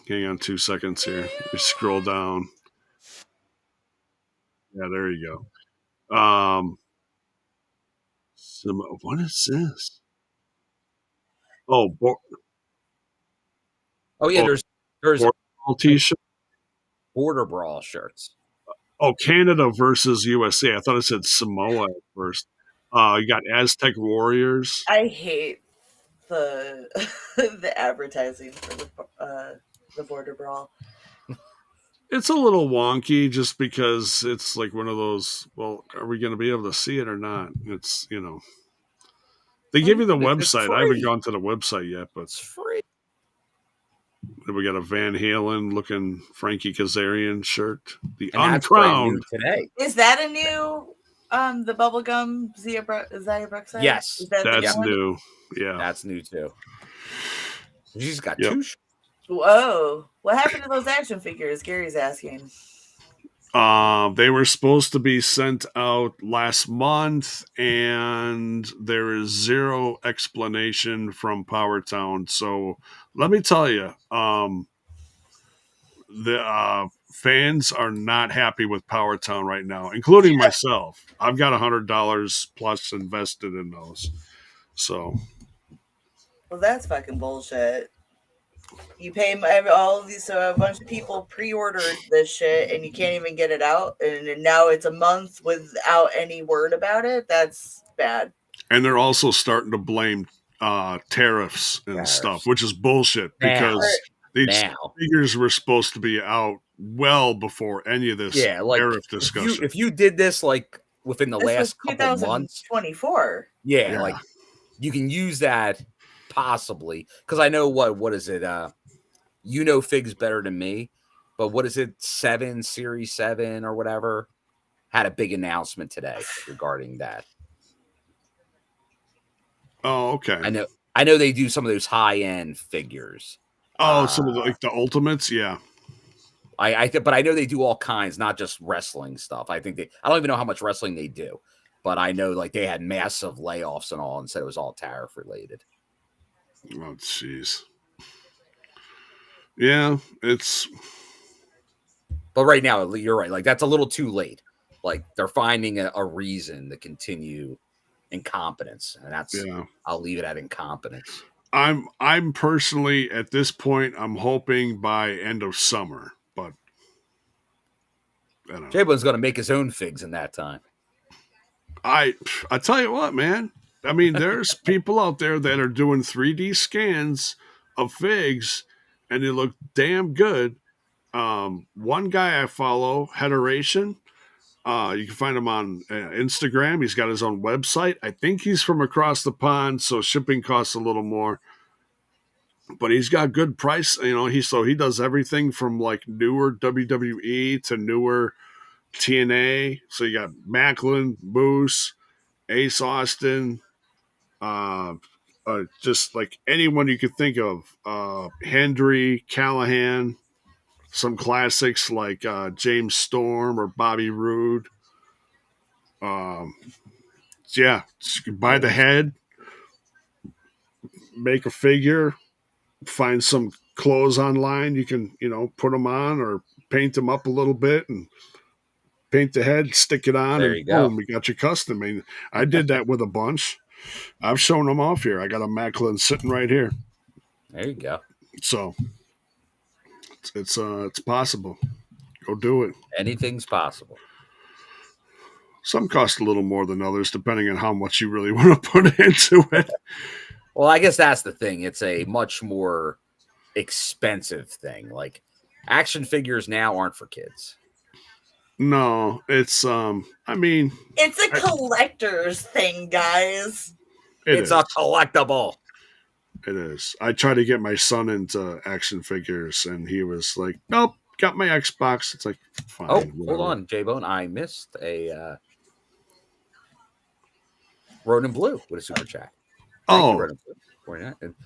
on 2 seconds here. We scroll down. Yeah, there you go. What is this? Oh, Yeah, there's t-shirt. Border Brawl shirts. Oh, Canada versus USA. I thought it said Samoa at first. You got Aztec Warriors. I hate the the advertising for the Border Brawl. It's a little wonky just because it's like one of those, well, are we going to be able to see it or not? It's, they give you the website. I haven't gone to the website yet, but it's free. We got a Van Halen looking Frankie Kazarian shirt. The And Uncrowned. Today. Is that a new the bubblegum Zaya Brookside? Yes. That's new. Yeah. That's new too. She's got two shirts. Whoa. What happened to those action figures? Gary's asking. They were supposed to be sent out last month, and there is zero explanation from Powertown. So let me tell you, the fans are not happy with Powertown right now, including myself. I've got $100 plus invested in those. So, well, that's fucking bullshit. You pay all of these, so a bunch of people pre-ordered this shit, and you can't even get it out, and now it's a month without any word about it. That's bad. And they're also starting to blame tariffs and stuff, which is bullshit because these figures were supposed to be out well before any of this tariff discussion. If you did this like within the last couple months, 2024, like you can use that. Possibly, because I know what is it? Figs better than me, but what is it? Series 7 or whatever had a big announcement today regarding that. Oh, okay. I know they do some of those high end figures. Oh, some of the ultimates, yeah. But I know they do all kinds, not just wrestling stuff. I don't even know how much wrestling they do, but I know like they had massive layoffs and all, and said it was all tariff related. Oh, jeez. Yeah, it's. But right now, you're right. Like, that's a little too late. Like, they're finding a reason to continue incompetence. And that's, I'll leave it at incompetence. I'm personally, at this point, I'm hoping by end of summer. But, I don't know. Jablin's going to make his own figs in that time. I tell you what, man. I mean, there's people out there that are doing 3D scans of figs, and they look damn good. One guy I follow, Hederation, you can find him on Instagram. He's got his own website. I think he's from across the pond, so shipping costs a little more. But he's got good price. He does everything from like newer WWE to newer TNA. So you got Macklin, Moose, Ace Austin, just like anyone you could think of. Hendry, Callihan, some classics like James Storm or Bobby Roode. Yeah, buy the head, make a figure, find some clothes online. You can, put them on or paint them up a little bit and paint the head, stick it on, there and boom, you got your custom. I did that with a bunch. I've shown them off here. I got a Macklin sitting right here, There you go. so it's possible. Go do it. Anything's possible. Some cost a little more than others, depending on how much you really want to put into it. Well, I guess that's the thing. It's a much more expensive thing. Like action figures now aren't for kids. No, it's I mean, it's a collector's thing, guys. It's a collectible. It is. I tried to get my son into action figures, and he was like, "Nope, got my Xbox." It's like, fine. Oh, whatever. hold on, J-Bone. I missed a Road in Blue with a super chat. Thank you,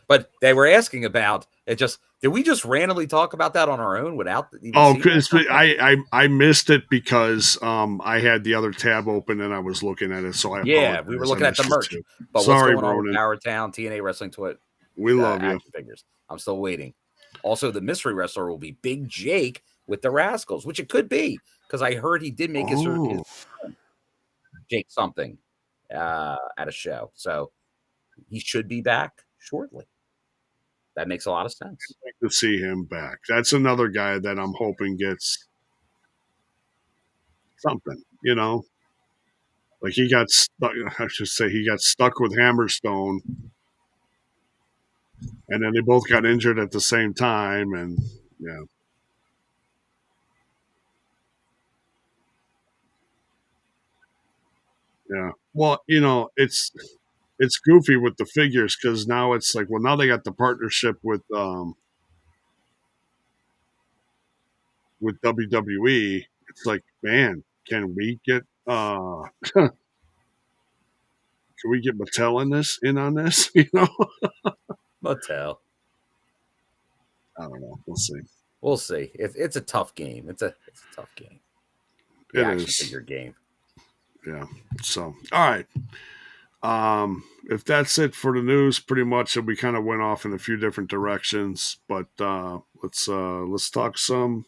but they were asking about it. Did we just randomly talk about that on our own without? I missed it because I had the other tab open and I was looking at it. So we were looking at the merch. But sorry, what's going Ronan. on with Powertown, TNA Wrestling Twit? We love you. Action figures. I'm still waiting. Also, the mystery wrestler will be Big Jake with the Rascals, which it could be because I heard he did make his Jake something at a show, so he should be back shortly. That makes a lot of sense. I'd like to see him back. That's another guy that I'm hoping gets something. Like he got stuck. I should say he got stuck with Hammerstone. And then they both got injured at the same time, and yeah. Well, it's goofy with the figures because now it's like, well, now they got the partnership with WWE. It's like, man, can we get can we get Mattel in on this? Mattel. I don't know. We'll see. We'll see. It's a tough game. It's a tough game. The action figure game. Yeah. So, all right. If that's it for the news, pretty much we kind of went off in a few different directions, but let's talk some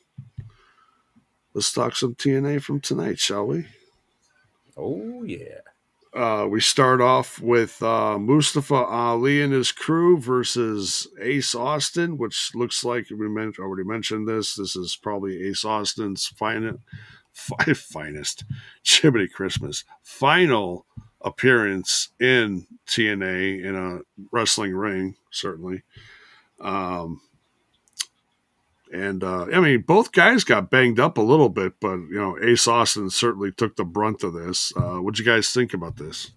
TNA from tonight, shall we? Oh yeah. We start off with Mustafa Ali and his crew versus Ace Austin, which looks like we already mentioned this. This is probably Ace Austin's finest Chimney Christmas final appearance in TNA in a wrestling ring, certainly. I mean, both guys got banged up a little bit, but Ace Austin certainly took the brunt of this. What'd you guys think about this?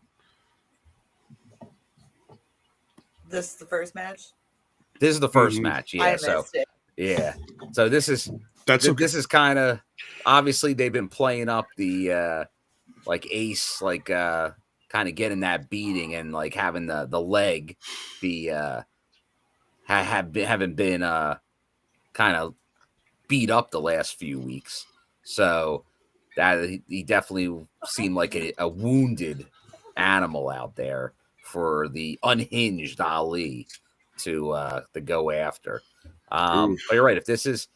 This is the first match. This is the first match. Yeah. I missed it. Yeah. So this is this is kind of obviously they've been playing up the like Ace kind of getting that beating and like having the leg be haven't been kind of beat up the last few weeks. So that he definitely seemed like a wounded animal out there for the unhinged Ali to go after. But you're right. If this is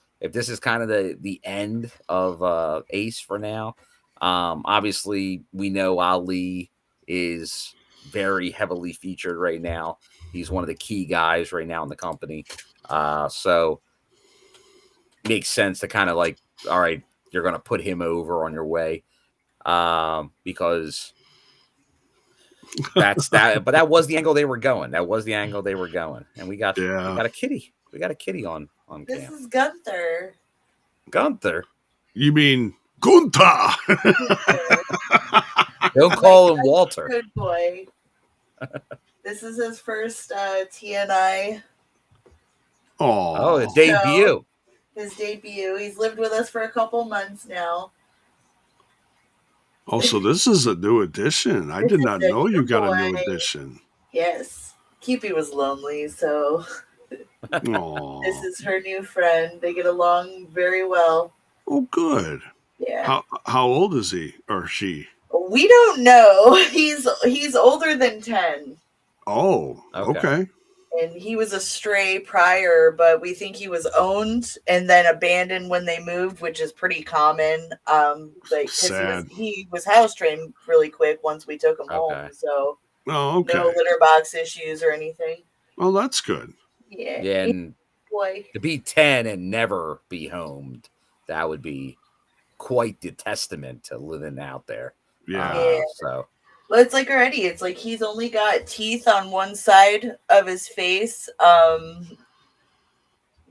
kind of the end of Ace for now, obviously we know Ali is very heavily featured right now. He's one of the key guys right now in the company. So makes sense to kind of like, all right, you're going to put him over on your way. Because that's that, but that was the angle they were going. And we got a kitty. We got a kitty on This cam. is Gunther. Gunther? You mean Gunther? Don't call him Walter. Good boy. This is his first TNI. Oh, his debut. His debut. He's lived with us for a couple months now. Oh, so this is a new edition. I did not know you got a new edition. Yes. Cupid was lonely, so this is her new friend. They get along very well. Oh, good. Yeah. How old is he or she? We don't know. He's older than 10. Oh, okay. And he was a stray prior, but we think he was owned and then abandoned when they moved, which is pretty common. But he was house trained really quick once we took him home. So Oh, okay. No litter box issues or anything. Well, that's good. Yeah. Yeah, and Boy. to be 10 and never be homed, that would be quite the testament to living out there. Yeah. So, well, it's like already, it's like he's only got teeth on one side of his face.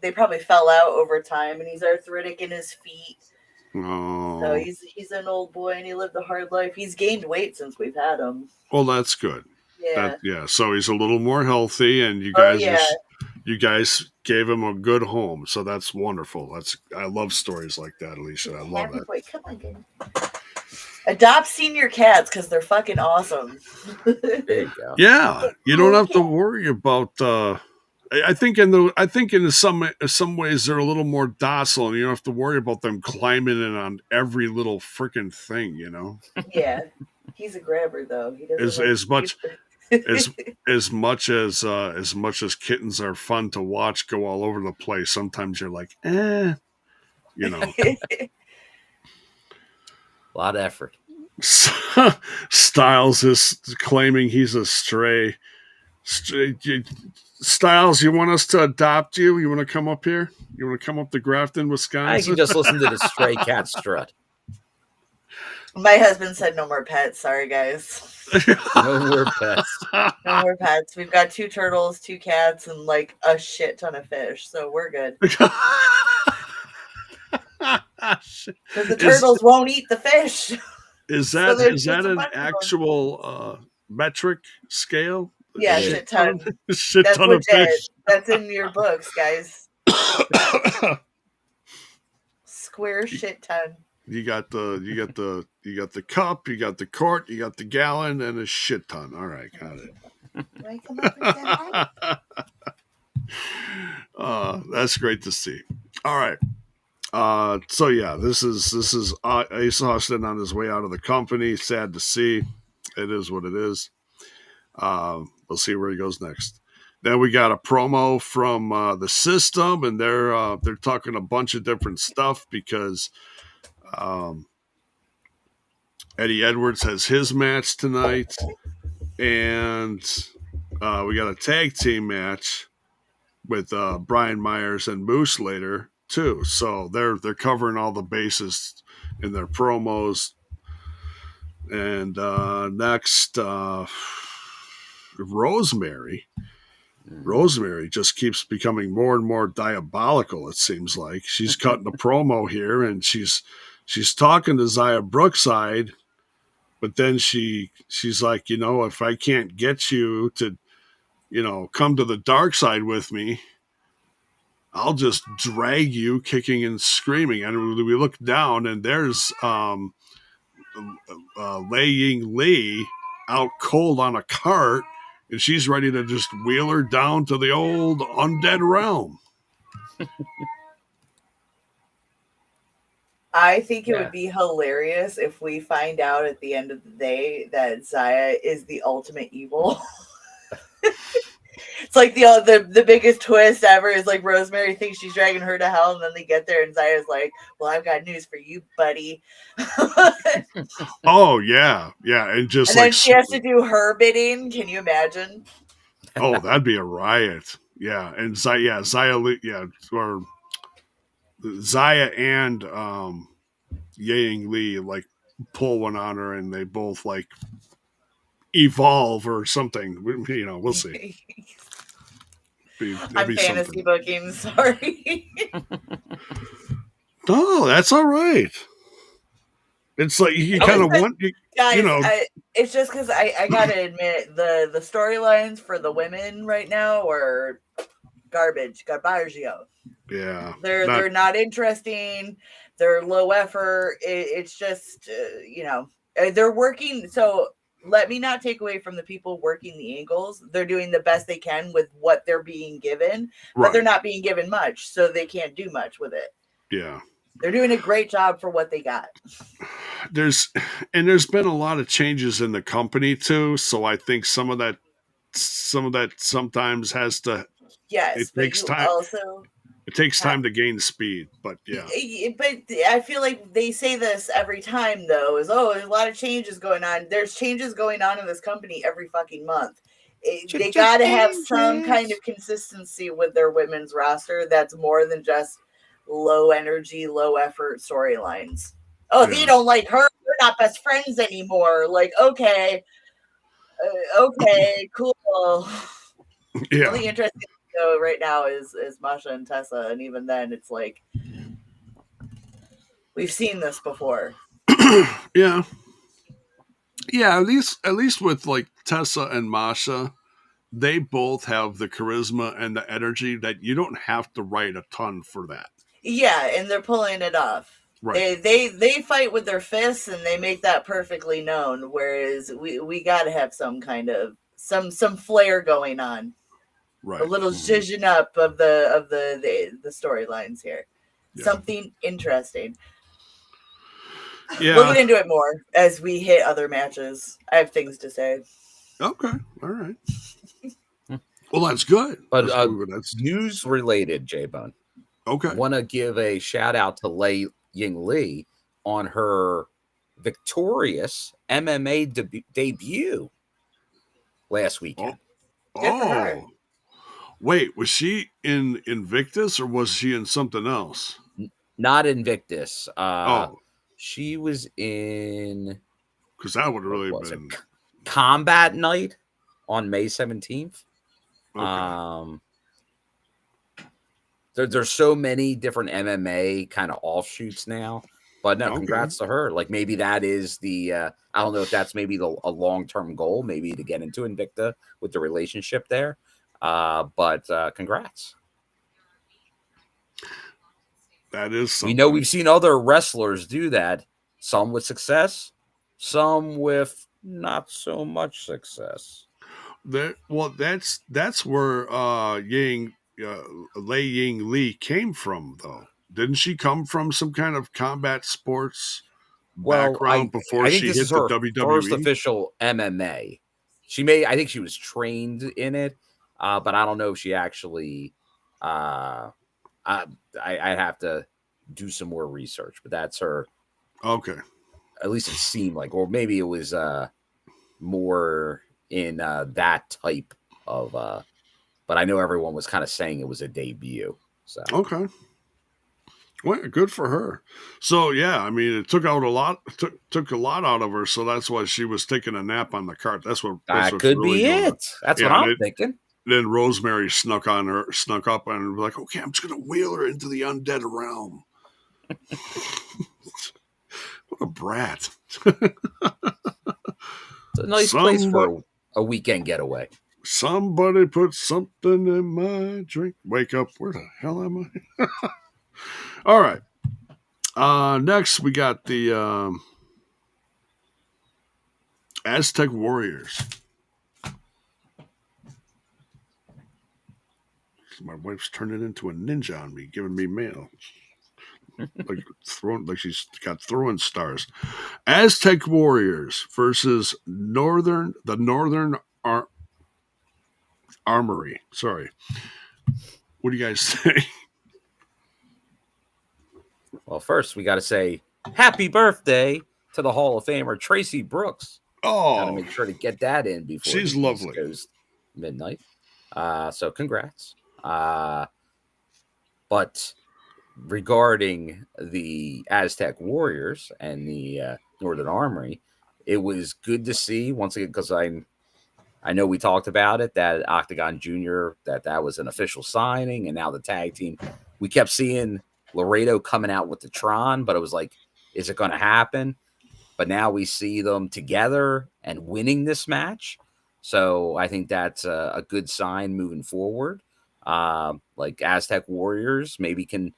They probably fell out over time, and he's arthritic in his feet. Oh. So he's an old boy, and he lived a hard life. He's gained weight since we've had him. Well, that's good. Yeah. So he's a little more healthy, and you guys gave him a good home. So that's wonderful. I love stories like that, Alisha. I love it. Boy, come on, good. Adopt senior cats because they're fucking awesome. there you go. Yeah, you don't have to worry about. I think in some ways they're a little more docile, and you don't have to worry about them climbing in on every little freaking thing. Yeah, he's a grabber though. He doesn't as much as kittens are fun to watch go all over the place. Sometimes you're like, A lot of effort. Styles is claiming he's a stray. Styles, you want us to adopt you? You want to come up here? You want to come up to Grafton, Wisconsin? I can just listen to the stray cat strut. My husband said no more pets. Sorry, guys. No more pets. No more pets. We've got 2 turtles, 2 cats, and like a shit ton of fish. So we're good. Because the turtles won't eat the fish. Is that an actual metric scale? Yeah, shit ton. Shit That's ton legit. of fish. That's in your books, guys. Square shit ton. You got the cup, you got the quart, you got the gallon, and a shit ton. All right, got it. That's great to see. All right. So yeah, this is Ace Austin on his way out of the company. Sad to see. It is what it is. We'll see where he goes next. Then we got a promo from the System, and they're talking a bunch of different stuff because Eddie Edwards has his match tonight, and we got a tag team match with Brian Myers and Moose later too. So they're covering all the bases in their promos. And next, Rosemary just keeps becoming more and more diabolical. It seems like she's cutting a promo here, and she's talking to Zaya Brookside, but then she's like, if I can't get you to, come to the dark side with me, I'll just drag you kicking and screaming. And we look down, and there's Lei Ying Lee out cold on a cart, and she's ready to just wheel her down to the old undead realm. I think it would be hilarious if we find out at the end of the day that Zaya is the ultimate evil. It's like the biggest twist ever is like Rosemary thinks she's dragging her to hell, and then they get there and Zaya's like, well, I've got news for you, buddy. Oh yeah, and then she has to do her bidding. Can you imagine? Oh, that'd be a riot. Yeah, and Zaya or Zaya and Yang Lee like pull one on her, and they both like evolve or something. We'll see. I'm fantasy booking. Sorry. No, that's all right. It's like you kind of want, guys. It's just because I gotta admit the storylines for the women right now are garbaggio. Yeah, they're not interesting. They're low effort. It's just they're working. So let me not take away from the people working the angles. They're doing the best they can with what they're being given, but they're not being given much, so they can't do much with it. Yeah. They're doing a great job for what they got. There's been a lot of changes in the company too, so I think some of that sometimes has to. Yes, it takes time. It takes time to gain speed, but yeah. But I feel like they say this every time, though, is, oh, there's a lot of changes going on. There's changes going on in this company every fucking month. They got to have some kind of consistency with their women's roster that's more than just low energy, low effort storylines. Oh, they don't like her. They're not best friends anymore. Like, okay, cool. Yeah. The only interesting though right now is Masha and Tessa, and even then, it's like we've seen this before. Yeah. Yeah, at least with like Tessa and Masha, they both have the charisma and the energy that you don't have to write a ton for that. Yeah, and they're pulling it off. Right. They fight with their fists and they make that perfectly known. Whereas we got to have some kind of some flair going on, Right. a little zhuzhing up of the storylines here. Yeah. Something interesting. Yeah, we'll get into it more as we hit other matches. I have things to say. Okay, all right. Well, that's good. But that's news related, J-Bone. Okay. Want to give a shout out to Lei Ying Lee on her victorious MMA debut last weekend. Oh. Wait, was she in Invictus or was she in something else? Not Invictus. She was in, because that would have really been Combat Night on May 17th. Okay. There's so many different MMA kind of offshoots now. But no, congrats to her. Like maybe that is the I don't know if that's maybe a long-term goal, maybe to get into Invicta with the relationship there. But congrats. That is something. We know we've seen other wrestlers do that, some with success, some with not so much success. That's where Lei Ying Lee came from, though. Didn't she come from some kind of combat sports background before she hit the WWE? First official MMA. I think she was trained in it, but I don't know if she actually. I'd have to do some more research, but that's her. Okay. At least it seemed like, or maybe it was more in that type of. But I know everyone was kind of saying it was a debut. So okay. Well, good for her. So yeah, I mean, it took out a lot. Took a lot out of her. So that's why she was taking a nap on the cart. That's what. That could really be it. That's what I'm thinking. Then Rosemary snuck up and was like, "Okay, I'm just gonna wheel her into the undead realm." What a brat! It's a nice place for a weekend getaway. Somebody put something in my drink. Wake up! Where the hell am I? All right. Next, we got the Aztec Warriors. My wife's turning into a ninja on me, giving me mail. Like she's got throwing stars. Aztec Warriors versus the Northern Armory. Sorry. What do you guys say? Well, first we got to say happy birthday to the Hall of Famer Tracy Brooks. Oh, got to make sure to get that in before she's lovely. Goes midnight. So congrats. But regarding the Aztec Warriors and the Northern Armory, it was good to see once again because I know we talked about it that Octagon Jr. that was an official signing, and now the tag team. We kept seeing Laredo coming out with the Tron, but it was like, is it going to happen? But now we see them together and winning this match. So I think that's a good sign moving forward. Like Aztec Warriors maybe can,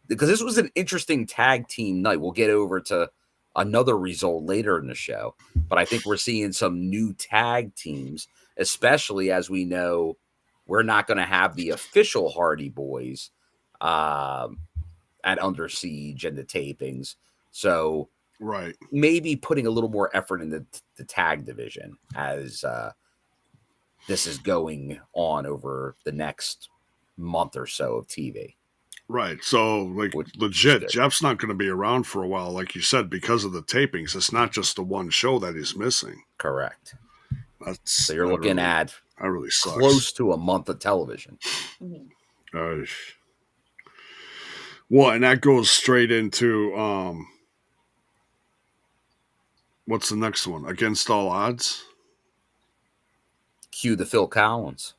because this was an interesting tag team night. We'll get over to another result later in the show, but I think we're seeing some new tag teams, especially as we know we're not going to have the official Hardy Boys at Under Siege and the tapings. So right, maybe putting a little more effort in the tag division as this is going on over the next month or so of TV. Right. So, like, Which legit, good. Jeff's not going to be around for a while, like you said, because of the tapings. It's not just the one show that he's missing. Correct. So you're looking at that really sucks. Close to a month of television. Well, and that goes straight into what's the next one? Against All Odds. Cue the Phil Collins.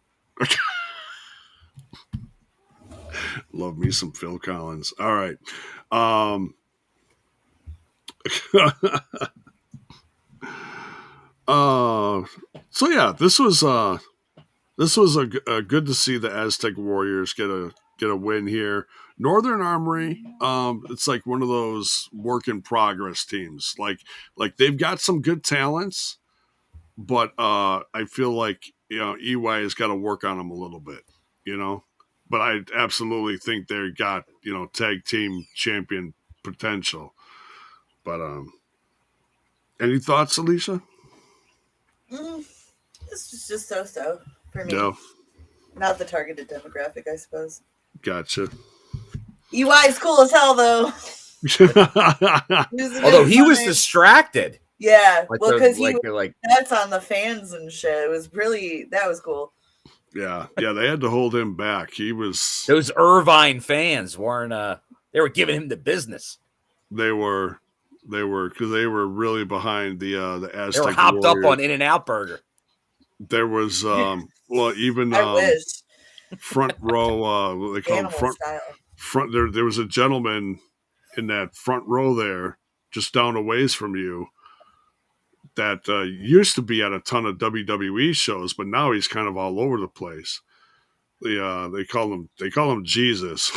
Love me some Phil Collins. All right. So yeah, this was a good to see the Aztec Warriors get a win here. Northern Armory, it's like one of those work in progress teams. Like they've got some good talents, but I feel like EY has got to work on them a little bit, But I absolutely think they got tag team champion potential. But any thoughts, Alisha? This is just so for me. No. Not the targeted demographic, I suppose. Gotcha. EY's cool as hell, though. Although he was distracted. Yeah, like well, because that's on the fans and shit. It was that was cool. Yeah, they had to hold him back. He was. Those Irvine fans weren't. They were giving him the business. They were because they were really behind the Aztec. They were hopped Warriors. up on In-N-Out Burger. There was even I wish. front row. They call them front. There was a gentleman in that front row there, just down a ways from you, that used to be at a ton of WWE shows, but now he's kind of all over the place. They call him Jesus.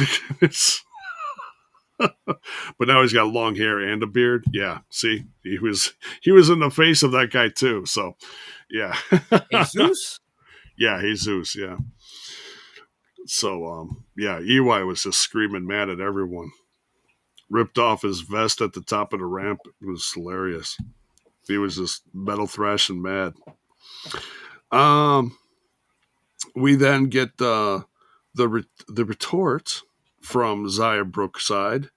But now he's got long hair and a beard. Yeah, see, he was in the face of that guy too. So, yeah, Jesus. Yeah, Jesus. Yeah. So, EY was just screaming mad at everyone. Ripped off his vest at the top of the ramp. It was hilarious. He was just metal thrashing mad. We then get the retort from Zaya Brookside,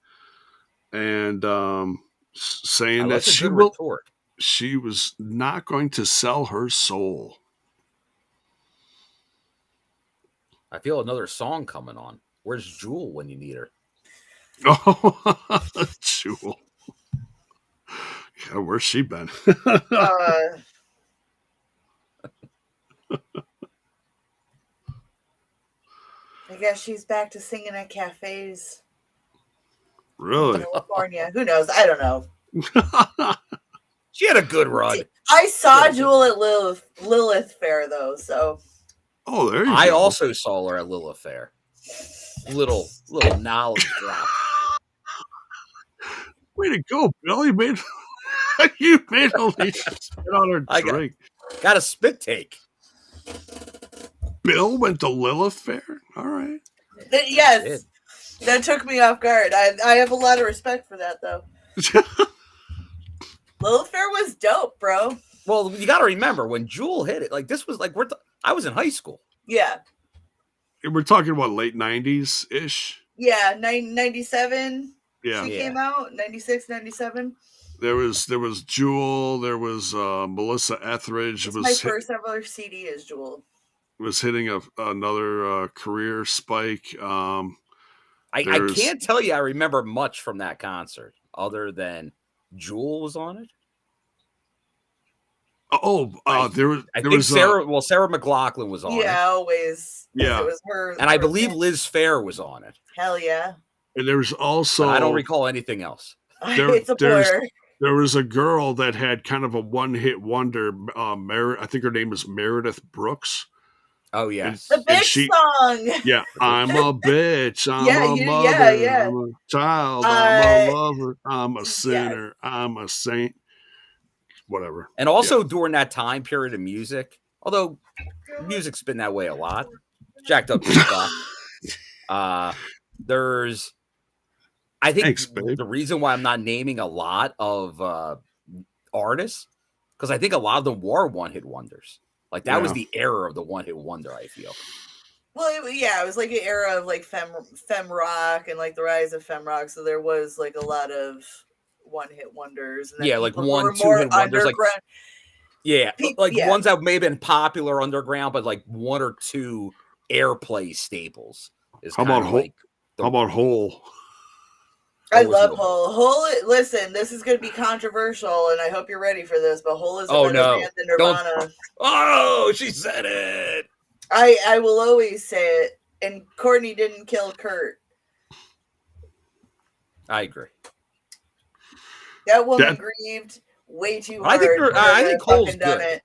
and saying that she was not going to sell her soul. I feel another song coming on. Where's Jewel when you need her? Oh, Jewel. God, where's she been? I guess she's back to singing at cafes. Really? In California. Who knows? I don't know. She had a good run. I saw Jewel at Lilith Fair, though, so. Oh, there you go. I also saw her at Lilith Fair. Little knowledge drop. Way to go, Bill. You made Alisha spit on her drink. Got a spit take. Bill went to Lilith Fair? All right. Yes. That took me off guard. I have a lot of respect for that, though. Lilith Fair was dope, bro. Well, you got to remember, when Jewel hit it, like, this was like, I was in high school. Yeah. We're talking about late 90s-ish? Yeah, 97. Yeah. She came out, 96, 97. There was Jewel. There was Melissa Etheridge. My first ever CD is Jewel. Was hitting another career spike. I can't tell you I remember much from that concert other than Jewel was on it. Sarah McLachlan was on it. Yeah, always. Yeah. It was her. And I believe Liz Phair was on it. Hell yeah. And there was also... I don't recall anything else. It's a blur. There was a girl that had kind of a one-hit wonder. I think her name was Meredith Brooks. Oh, yes. The bitch song. Yeah. I'm a bitch. I'm a mother. Yeah. I'm a child. I'm a lover. I'm a sinner. I'm a saint. Whatever. And also during that time period of music, although music's been that way a lot, jacked up there's... I think the reason why I'm not naming a lot of artists, because I think a lot of them were one-hit wonders. Like, that was the era of the one-hit wonder, I feel. Well, it was like an era of like fem rock and like the rise of fem rock. So there was like a lot of one hit wonders, and then like people who one, were two more hit wonders, like underground. like ones that may have been popular underground, but like one or two airplay staples is How kind about of like. How about Hole? I love Hole. Hole. Listen, this is going to be controversial, and I hope you're ready for this. But Hole is a better band than Nirvana. Oh, she said it. I will always say it. And Courtney didn't kill Kurt. I agree. That woman grieved way too hard. I think Hole's good.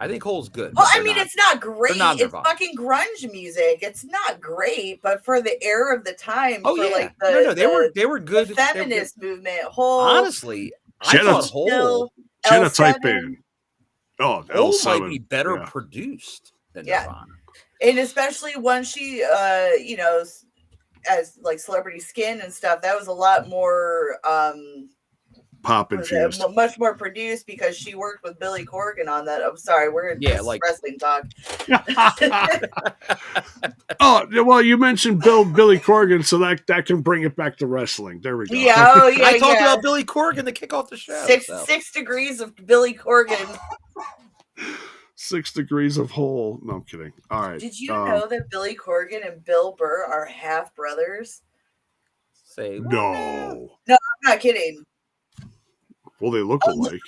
I think Hole's good. Well, I mean, it's not great. It's fucking grunge music. It's not great, but for the era of the time, like they were good. The feminist movement. Hole. Honestly, I thought Hole. She had a type band. Oh, Hole L7. might be better produced than Nirvana. And especially when she, as like Celebrity Skin and stuff, that was a lot more pop infused, much more produced because she worked with Billy Corgan on that. I'm sorry, we're in wrestling talk. Oh well, you mentioned Billy Corgan, so that can bring it back to wrestling. There we go. Yeah, I talked about Billy Corgan to kick off the show. 6 degrees of Billy Corgan. 6 degrees of Hole. No, I'm kidding. All right. Did you know that Billy Corgan and Bill Burr are half brothers? Say what? No. No, I'm not kidding. Well, they look alike.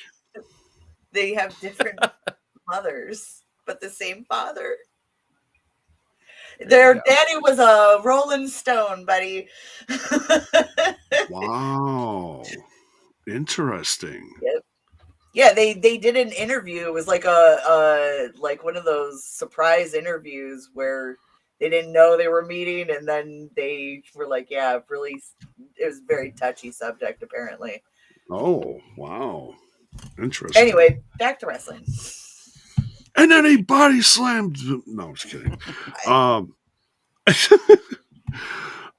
They have different mothers, but the same father. Their daddy was a Rolling Stone, buddy. Wow. Interesting. Yep. Yeah, they did an interview. It was like like one of those surprise interviews where they didn't know they were meeting, and then they were like, "Yeah, really." It was a very touchy subject, apparently. Oh wow, interesting. Anyway, back to wrestling. And then he body slammed. No, I'm just kidding. All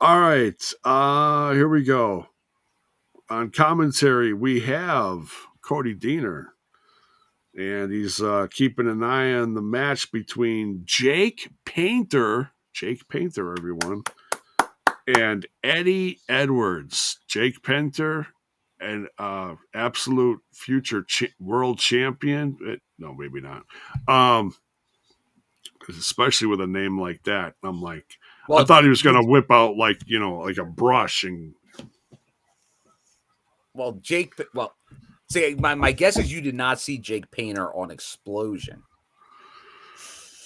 right, here we go. On commentary, we have Cody Deaner, and he's keeping an eye on the match between Jake Painter, everyone, and Eddie Edwards. Jake Painter, an absolute future world champion. No, maybe not. Especially with a name like that, I'm like, I thought he was going to whip out like a brush and. Well, Jake. Well, see, my guess is you did not see Jake Painter on Explosion.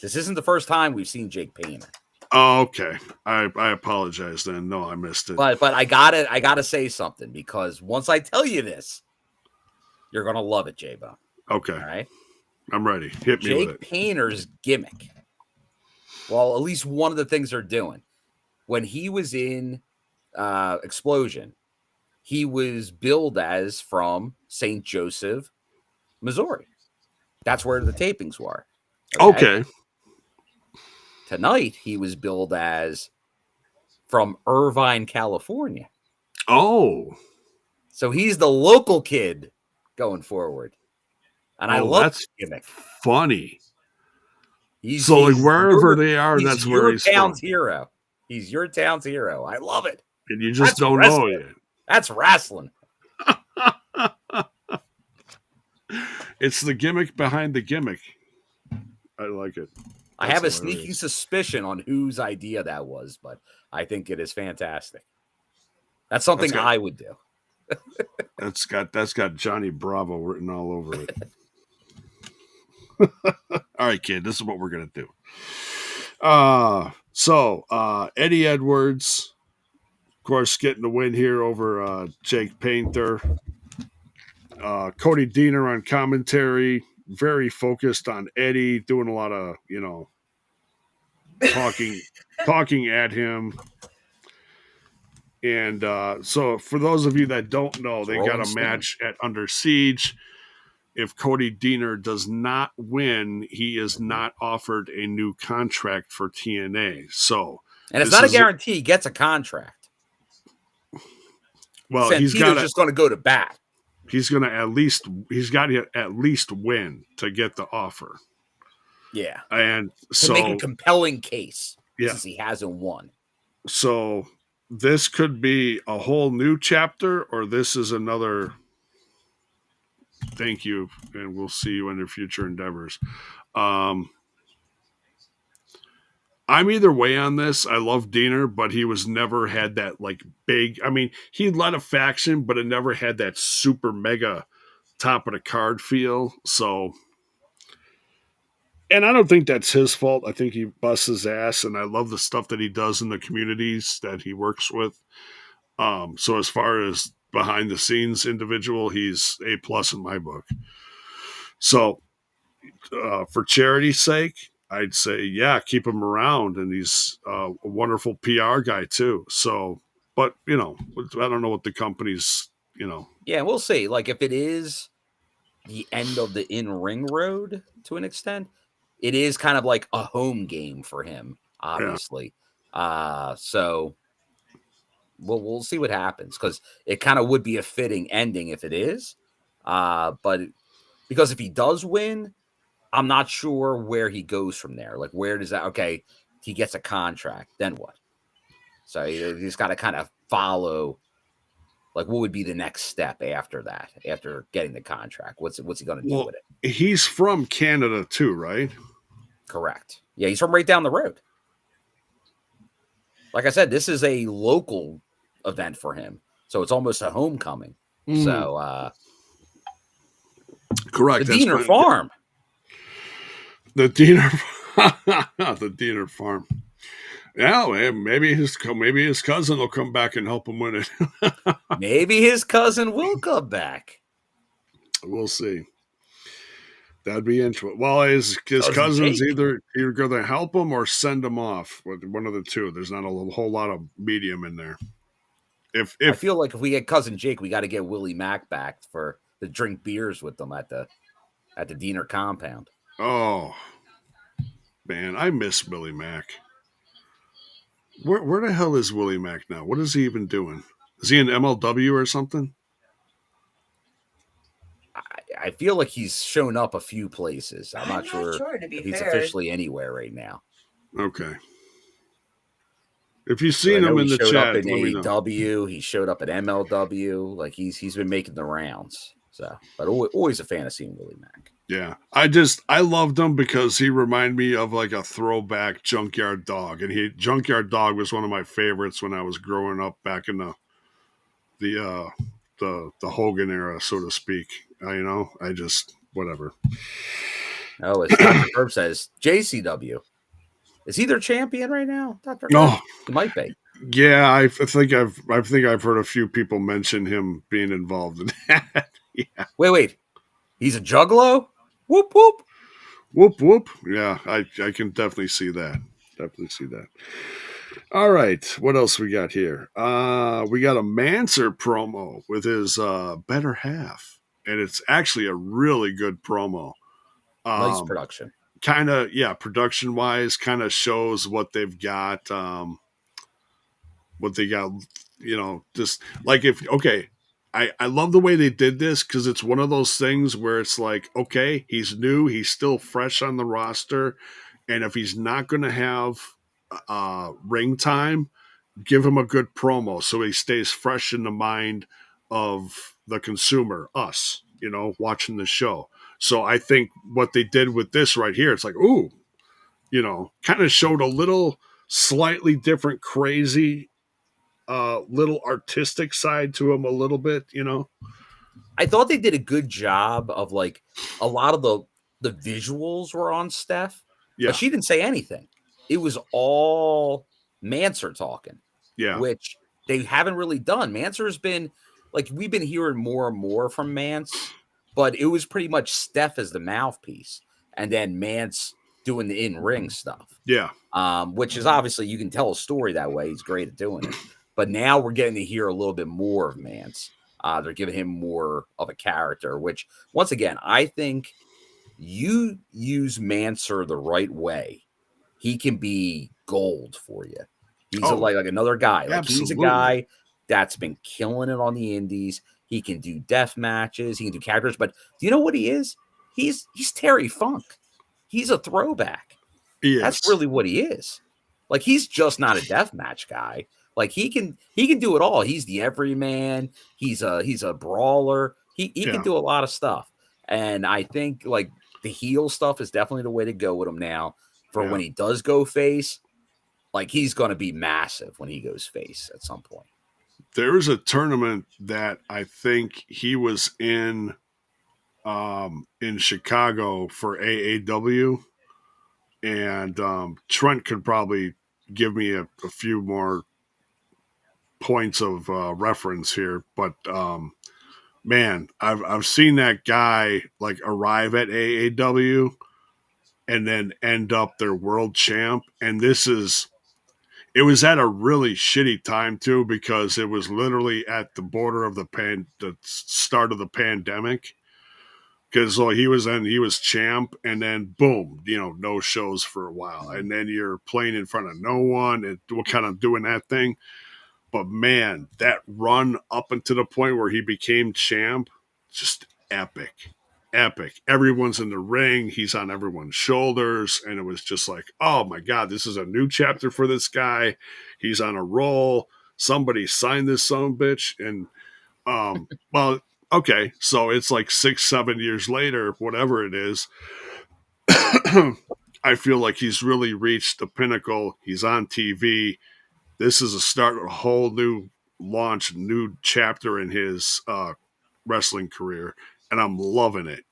This isn't the first time we've seen Jake Painter. Oh, okay. I apologize then. No, I missed it. But I gotta say something, because once I tell you this, you're gonna love it, J-Bone. Okay. All right. I'm ready. Hit me with it. Jake Painter's gimmick. Well, at least one of the things they're doing. When he was in Explosion, he was billed as from St. Joseph, Missouri. That's where the tapings were. Okay. Tonight, he was billed as from Irvine, California. Oh. So he's the local kid going forward. And I love that gimmick. Funny. Like wherever they are, that's where he's your town's hero. He's your town's hero. I love it. And you just don't know it. That's wrestling. It's the gimmick behind the gimmick. I like it. I have a sneaking suspicion on whose idea that was, but I think it is fantastic. That's something I would do. That's got Johnny Bravo written all over it. All right, kid, this is what we're gonna do. So Eddie Edwards, of course, getting the win here over Jake Painter. Cody Deaner on commentary, very focused on Eddie, doing a lot of talking at him. And so for those of you that don't know, they got a match at Under Siege. If Cody Deaner does not win, he is not offered a new contract for TNA. So, and it's not a guarantee he gets a contract. Well, Santina's just going to go to bat. He's got to at least win to get the offer. Yeah. And to make a compelling case. since he hasn't won. So this could be a whole new chapter, or this is another thank you, and we'll see you in your future endeavors. I'm either way on this. I love Diener, but he was never had that like big. I mean, he led a faction, but it never had that super mega top of the card feel. So, and I don't think that's his fault. I think he busts his ass, and I love the stuff that he does in the communities that he works with. So as far as behind the scenes individual, he's A plus in my book. So for charity's sake, I'd say, yeah, keep him around. And he's a wonderful PR guy too. So, but I don't know what the company's, Yeah, we'll see. Like if it is the end of the in-ring road to an extent, it is kind of like a home game for him, obviously. Yeah. So we'll see what happens, because it kind of would be a fitting ending if it is. But because if he does win, I'm not sure where he goes from there. Like, where does that? Okay, he gets a contract, then what? So he's got to kind of follow. Like, what would be the next step after that? After getting the contract, what's he going to do with it? He's from Canada too, right? Correct. Yeah, he's from right down the road. Like I said, this is a local event for him, so it's almost a homecoming. So, correct. The Diener farm. The Diener, the Diener farm. Yeah, maybe his cousin will come back and help him win it. Maybe his cousin will come back. We'll see. That'd be interesting. Well, his cousin's either going to help him or send him off. One of the two. There's not a whole lot of medium in there. If I feel like if we get cousin Jake, we got to get Willie Mack back to drink beers with them at the Diener compound. Oh man, I miss Willie Mack. Where the hell is Willie Mack now? What is he even doing? Is he in MLW or something? I feel like he's shown up a few places. I'm not sure if he's officially anywhere right now. Okay. If you've seen him in the chat, he showed up in AEW. He showed up at MLW. Like he's been making the rounds. So, but always a fan of seeing Willie Mack. Yeah, I loved him because he reminded me of like a throwback Junkyard Dog, and Junkyard Dog was one of my favorites when I was growing up back in the Hogan era, so to speak. I just whatever. Oh, as Dr. Herb says, JCW. Is he their champion right now, Dr. No, he might be. Yeah, I think I've heard a few people mention him being involved in that. Yeah. Wait. He's a juggalo? Whoop whoop. Whoop whoop. Yeah, I can definitely see that. All right, what else we got here? We got a Manser promo with his better half, and it's actually a really good promo. Nice production. Kind of, yeah, production wise, kind of shows what they've got. Just like I love the way they did this, because it's one of those things where it's like, okay, he's new, he's still fresh on the roster, and if he's not going to have ring time, give him a good promo so he stays fresh in the mind of the consumer, us, watching the show. So I think what they did with this right here, it's like, ooh, kind of showed a little slightly different, crazy, little artistic side to him a little bit, I thought they did a good job of like a lot of the visuals were on Steph, but she didn't say anything. It was all Manser talking, which they haven't really done. Manser's been like, we've been hearing more and more from Mance, but it was pretty much Steph as the mouthpiece, and then Mance doing the in-ring stuff. Yeah. Which is obviously, you can tell a story that way. He's great at doing it. But now we're getting to hear a little bit more of Mance. They're giving him more of a character, which, once again, I think you use Manser the right way, he can be gold for you. He's like another guy. Like, he's a guy that's been killing it on the indies. He can do death matches. He can do characters. But do you know what he is? He's Terry Funk. He's a throwback. Yes. That's really what he is. Like, he's just not a deathmatch guy. Like, he can do it all. He's the everyman. He's a brawler. He can do a lot of stuff. And I think like the heel stuff is definitely the way to go with him now. For when he does go face, like he's going to be massive when he goes face at some point. There was a tournament that I think he was in Chicago for AAW, and Trent could probably give me a few more points of reference here, but man, I've seen that guy like arrive at AAW and then end up their world champ, and it was at a really shitty time too, because it was literally at the border of the start of the pandemic. Because he was champ, and then boom, no shows for a while, and then you're playing in front of no one, and what kind of doing that thing. But man, that run up until the point where he became champ, just epic. Epic. Everyone's in the ring. He's on everyone's shoulders. And it was just like, oh my God, this is a new chapter for this guy. He's on a roll. Somebody signed this son of a bitch. And, well, okay. So it's like 6-7 years later, whatever it is. I feel like he's really reached the pinnacle. He's on TV. This is a start of a whole new launch, new chapter in his wrestling career, and I'm loving it.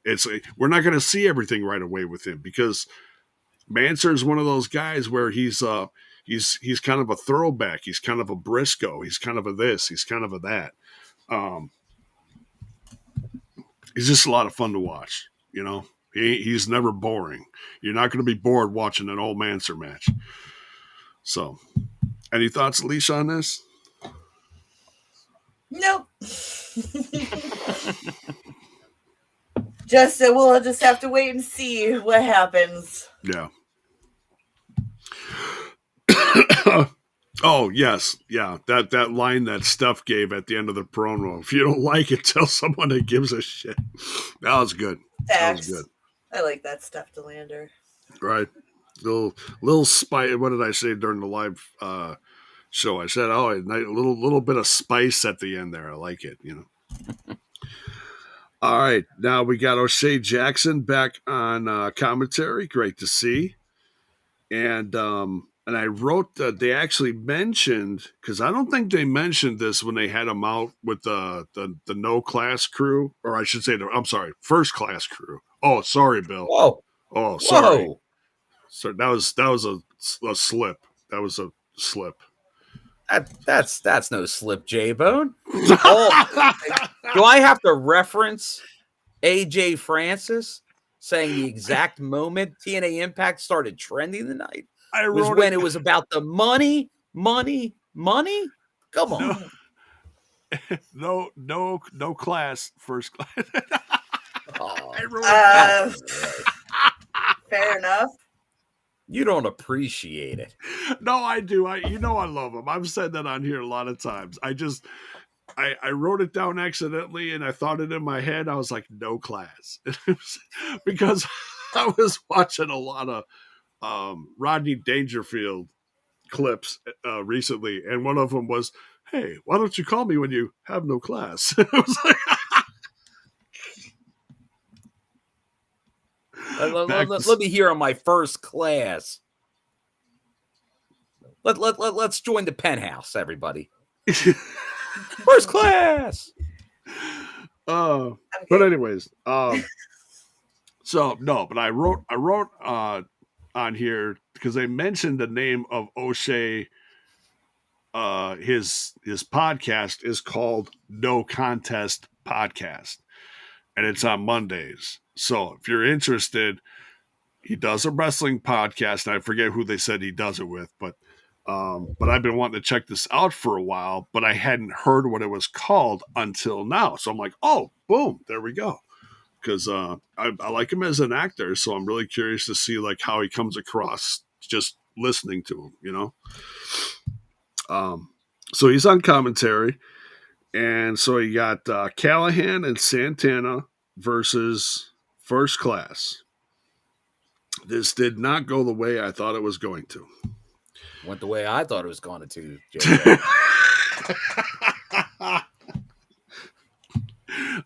It's we're not going to see everything right away with him, because Manser is one of those guys where he's kind of a throwback. He's kind of a Briscoe. He's kind of a this. He's kind of a that. He's just a lot of fun to watch. He's never boring. You're not going to be bored watching an old Manser match. So. Any thoughts, Alisha, on this? Nope. We'll just have to wait and see what happens. Yeah. Oh, yes. Yeah. That line that Steph gave at the end of the promo. If you don't like it, tell someone that gives a shit. That was good. Facts. That was good. I like that Steph DeLander. Right. Little spice. What did I say during the live show? I said, a little bit of spice at the end there. I like it. All right, now we got O'Shea Jackson back on commentary. Great to see. And I wrote that they actually mentioned, because I don't think they mentioned this when they had him out with the no class crew, or I should say, first class crew. Oh, sorry, Bill. Whoa. Oh, sorry. Whoa. So that was a slip. That was a slip. That's no slip, J-Bone. Do I have to reference AJ Francis saying the exact moment TNA Impact started trending the night was when it was about the money? Come on. No class, first class. I wrote fair enough. You don't appreciate it. No, I do. I love him. I've said that on here a lot of times. I wrote it down accidentally, and I thought it in my head. I was like, no class. Because I was watching a lot of Rodney Dangerfield clips recently, and one of them was, hey, why don't you call me when you have no class? I was like, let me hear on my first class. Let's join the penthouse, everybody. First class. But anyways, so no, but I wrote on here because they mentioned the name of O'Shea. His podcast is called No Contest Podcast, and it's on Mondays. So if you're interested, he does a wrestling podcast, and I forget who they said he does it with, but I've been wanting to check this out for a while, but I hadn't heard what it was called until now. So I'm like, oh, boom, there we go. Because I like him as an actor, so I'm really curious to see like how he comes across just listening to him, So he's on commentary, and so you got Callihan and Santana versus First Class. This did not go the way I thought it was going to. Went the way I thought it was going to, J-Bone.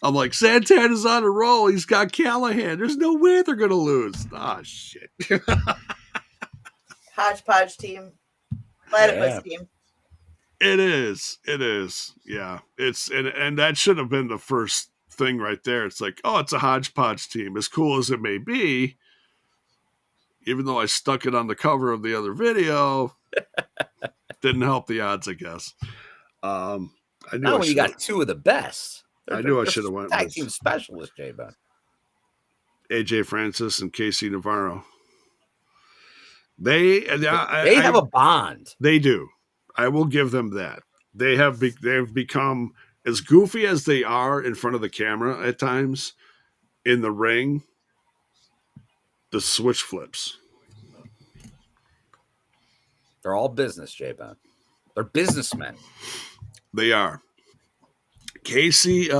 I'm like, Santana's on a roll. He's got Callihan. There's no way they're going to lose. Ah, shit. Hodgepodge team. Platypus team. It is. It is. Yeah. And that should have been the first thing right there. It's like, oh, it's a hodgepodge team. As cool as it may be, even though I stuck it on the cover of the other video, didn't help the odds, I guess. I knew Not when you got two of the best. I knew I should have went tag with team specialist, J-Bone. AJ Francis and Casey Navarro. They have a bond. They do. I will give them that. They have become as goofy as they are in front of the camera at times. In the ring, the switch flips. They're all business, J-Bone. They're businessmen. They are. Casey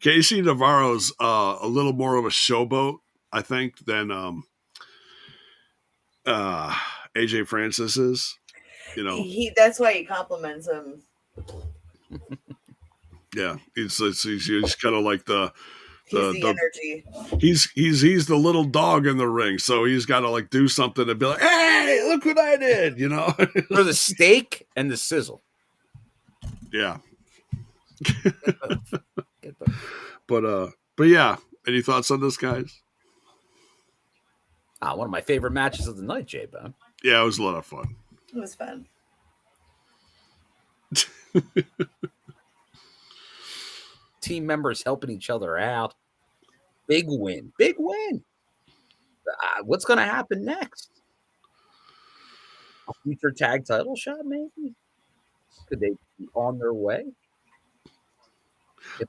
Casey Navarro's a little more of a showboat, I think, than AJ Francis is. You know, that's why he compliments him. Yeah, he's kind of like the energy. He's the little dog in the ring, so he's got to like do something and be like, "Hey, look what I did!" You know, for the steak and the sizzle. Yeah. But yeah, any thoughts on this, guys? One of my favorite matches of the night, J-Bone. Yeah, it was a lot of fun. It was fun. Team members helping each other out. Big win. Big win. What's going to happen next? A future tag title shot, maybe? Could they be on their way?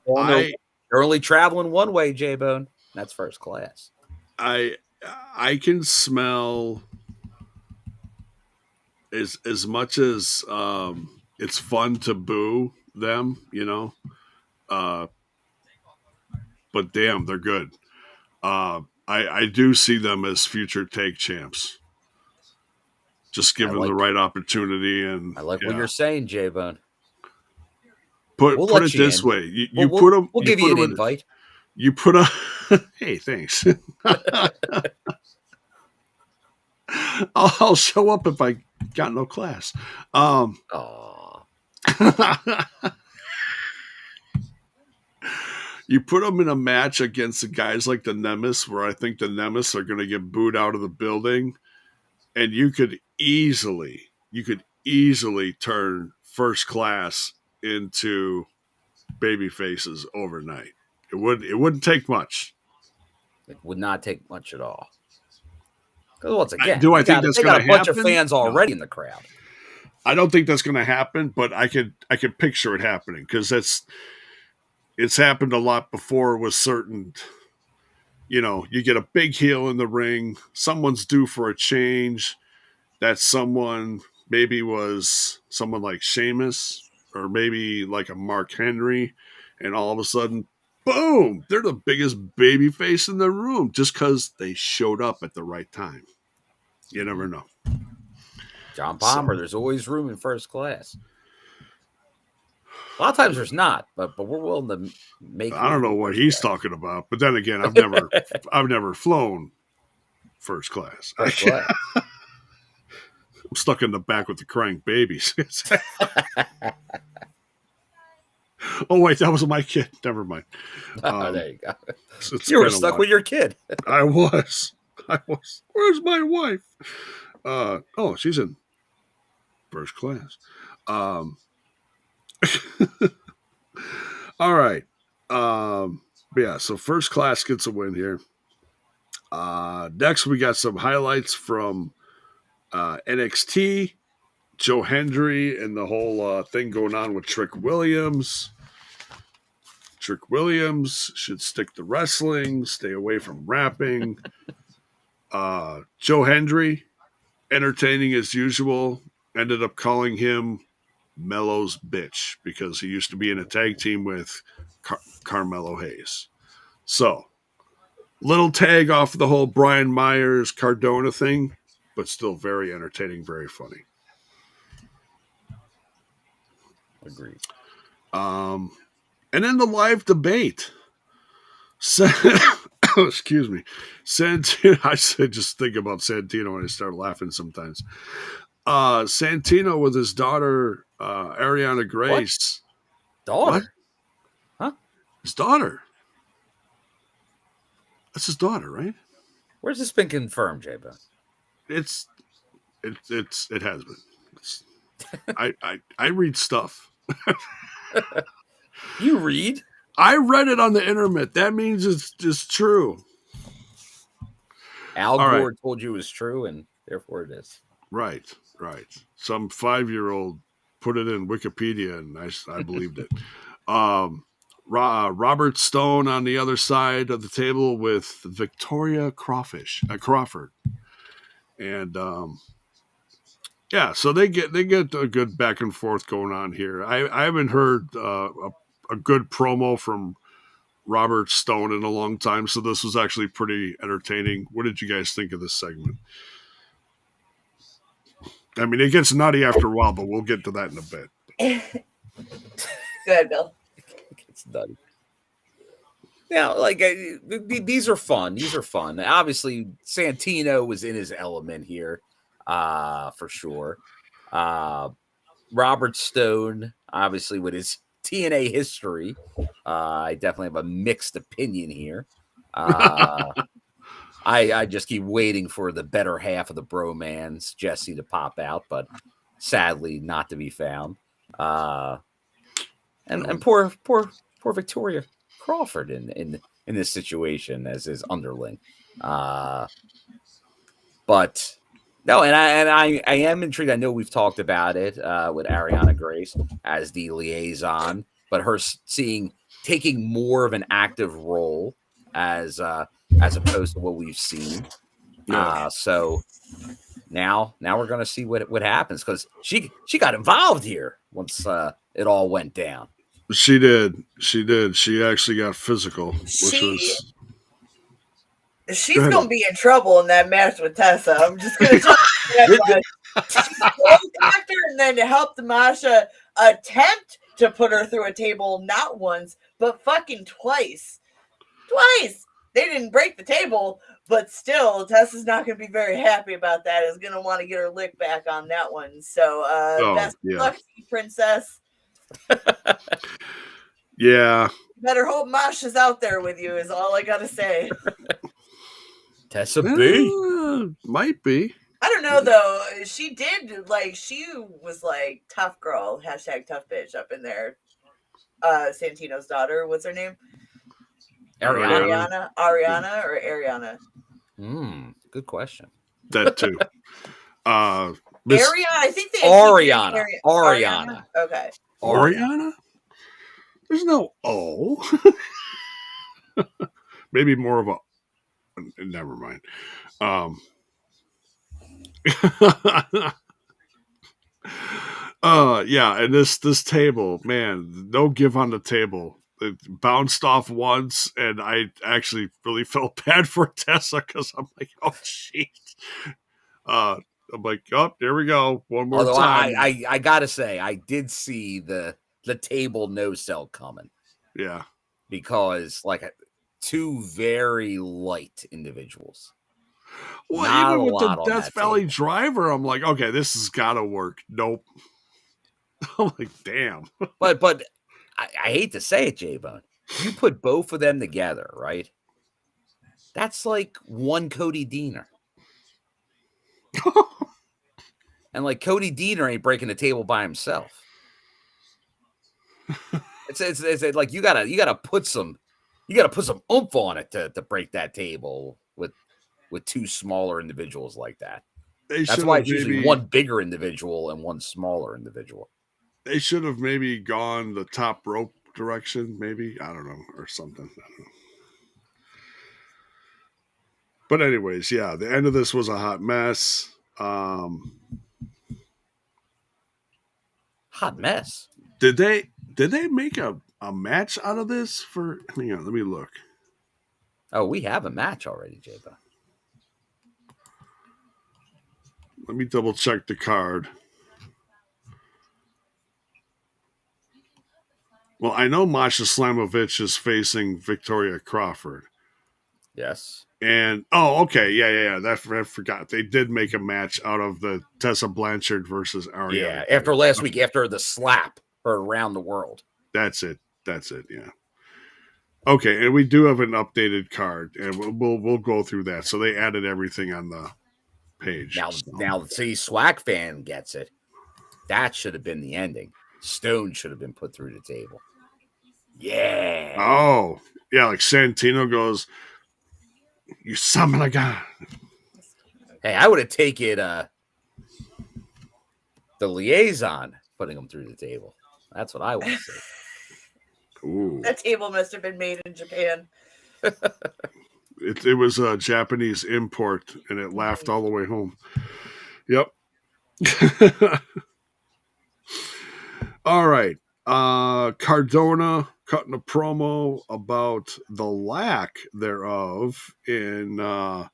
They're only traveling one way, J-Bone. That's first class. I can smell as much as it's fun to boo them, you know. But damn, they're good. I do see them as future tag champs. Just given the right opportunity, and I like what you're saying, J-Bone. Put it this way: you put them. We'll give you an invite. You put a. Hey, thanks. I'll show up if I got no class. You put them in a match against the guys like the Nemesis, where I think the Nemesis are going to get booed out of the building, and you could easily turn first class into baby faces overnight. It wouldn't take much. It would not take much at all. Because once again, do I think that's going to happen? They got a bunch of fans already in the crowd. I don't think that's going to happen, but I could picture it happening because it's happened a lot before with certain. You know, you get a big heel in the ring. Someone's due for a change. That someone maybe was someone like Sheamus or maybe like a Mark Hendry, and all of a sudden, boom, they're the biggest baby face in the room just because they showed up at the right time. You never know. John Palmer, there's always room in first class. A lot of times there's not, but we're willing to make. I don't know what he's talking about, but then again, I've never flown first class. I'm stuck in the back with the crying babies. Oh wait, that was my kid. Never mind. There you go. You were stuck with your kid. I was. Where's my wife? Oh, she's in first class. All right. Yeah, so first class gets a win here. Next, we got some highlights from NXT. Joe Hendry and the whole thing going on with Trick Williams. Trick Williams should stick to wrestling, stay away from rapping. Joe Hendry, entertaining as usual, ended up calling him Mello's bitch because he used to be in a tag team with Carmelo Hayes. So, little tag off the whole Brian Myers Cardona thing. but still very entertaining, very funny. Agreed. And then the live debate. Excuse me. Santino, I just think about Santino and I start laughing sometimes. Santino with his daughter, Ariana Grace. Daughter? What? Huh? His daughter. That's his daughter, right? Where's this been confirmed, J-Bone? It has been. I read stuff. You read? I read it on the internet. That means it's true. Al Gore told you it was true, and therefore it is. Right. Some 5-year-old put it in Wikipedia, and I believed it. Robert Stone on the other side of the table with Victoria Crawford, and so they get a good back and forth going on here. I haven't heard a good promo from Robert Stone in a long time, so this was actually pretty entertaining. What did you guys think of this segment? I mean, it gets nutty after a while, but we'll get to that in a bit. Go ahead, Bill. It's nutty. Now, these are fun. These are fun. Obviously, Santino was in his element here, for sure. Robert Stone, obviously, with his TNA history, I definitely have a mixed opinion here. I just keep waiting for the better half of the bromance, Jesse, to pop out, but sadly not to be found. And poor Victoria Crawford in this situation as his underling. But no, and I am intrigued. I know we've talked about it with Ariana Grace as the liaison, but her taking more of an active role as opposed to what we've seen. So now we're gonna see what happens, because she got involved here once it all went down. She did. She actually got physical, She's going to be in trouble in that match with Tessa. I'm just going to tell you that. She attacked her, and then helped Masha attempt to put her through a table, not once, but fucking twice. They didn't break the table, but still, Tessa's not going to be very happy about that. Is going to want to get her lick back on that one. So, best luck, princess. Yeah. Better hope Masha's out there with you, is all I got to say. Tessa B. Might be. I don't know, though. She was like tough girl, hashtag tough bitch up in there. Santino's daughter, what's her name? Ariana or Ariana? Good question. That too. I think they Ariana. Okay. Ariana? There's no O. Maybe more of a. Never mind. And this table, man, no give on the table. It bounced off once, and I actually really felt bad for Tessa, because I'm like, oh jeez. I'm like, oh, there we go, one more time. I gotta say, I did see the table no sell coming. Yeah, because two very light individuals. Well, not even with the Death Valley driver, I'm like, okay, this has got to work. Nope. I'm like, damn. But I hate to say it, J-Bone. You put both of them together, right? That's like one Cody Deaner. And Cody Deaner ain't breaking the table by himself. It's like you gotta put some oomph on it to break that table with two smaller individuals like that. That's why it's usually one bigger individual and one smaller individual. They should have maybe gone the top rope direction, maybe. I don't know, or something. I don't know. But anyways, yeah, the end of this was a hot mess. Hot mess. Did they make a match out of this? Hang on, let me look. Oh, we have a match already, J-Bone. Let me double check the card. Well, I know Masha Slamovich is facing Victoria Crawford. Yes. And, okay. Yeah. I forgot. They did make a match out of the Tessa Blanchard versus Ariana. Yeah, after last week, after the slap for around the world. That's it. Yeah. Okay, and we do have an updated card, and we'll go through that. So they added everything on the page. Now, see, Swag fan gets it. That should have been the ending. Stone should have been put through the table. Yeah. Oh, yeah, like Santino goes, "You summon a god." Hey, I would have taken the liaison putting him through the table. That's what I want to see. Ooh. That table must have been made in Japan. It was a Japanese import, and it laughed all the way home. Yep. All right. Cardona cutting a promo about the lack thereof in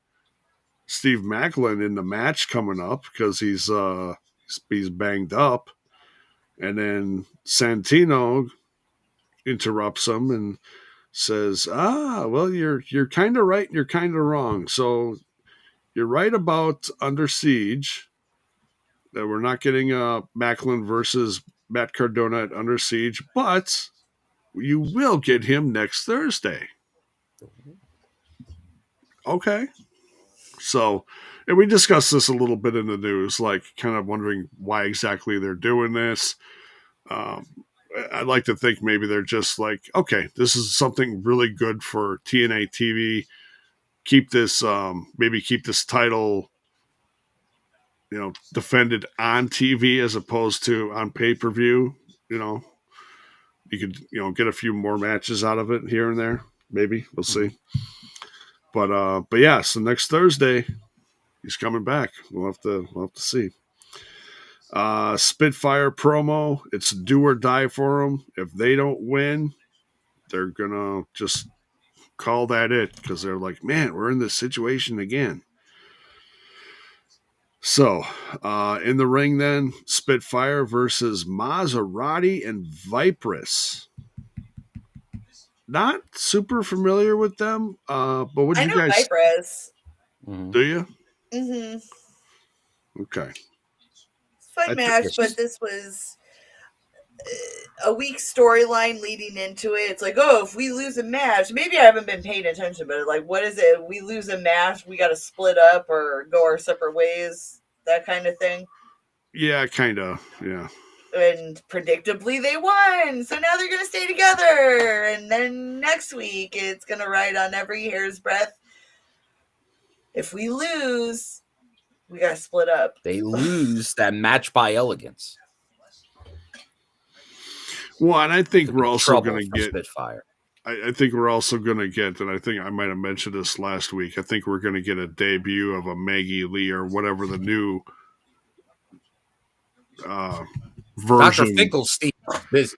Steve Macklin in the match coming up because he's banged up, and then Santino interrupts him and says, well, you're kind of right and you're kind of wrong. So you're right about Under Siege, that we're not getting Macklin versus Matt Cardona at Under Siege, but you will get him next Thursday. Okay. So, and we discussed this a little bit in the news, like kind of wondering why exactly they're doing this. I'd like to think maybe they're just like, okay, this is something really good for TNA TV. Keep this, maybe keep this title, defended on TV as opposed to on pay-per-view. You could, get a few more matches out of it here and there. Maybe we'll see. But yeah, so next Thursday he's coming back. We'll have to see. Spitfire promo. It's do or die for them. If they don't win, they're gonna just call that it because they're like, man, we're in this situation again. So, in the ring then, Spitfire versus Maserati and Viperous. Not super familiar with them, but what do you guys? I know Viperous. Do you? Mm-hmm. Okay. Fun match, but this was a weak storyline leading into it. It's like, oh, if we lose a match, maybe I haven't been paying attention, but like, what is it? We lose a match, we got to split up or go our separate ways, that kind of thing. Yeah, kind of. Yeah. And predictably, they won, so now they're gonna stay together. And then next week, it's gonna ride on every hair's breadth. If we lose, we gotta split up. They lose that match by elegance. Well, and I think we're also going to get Spitfire. I think we're also going to get, and I think I might have mentioned this last week, I think we're going to get a debut of a Maggie Lee or whatever the new version. Dr. Finkelstein. The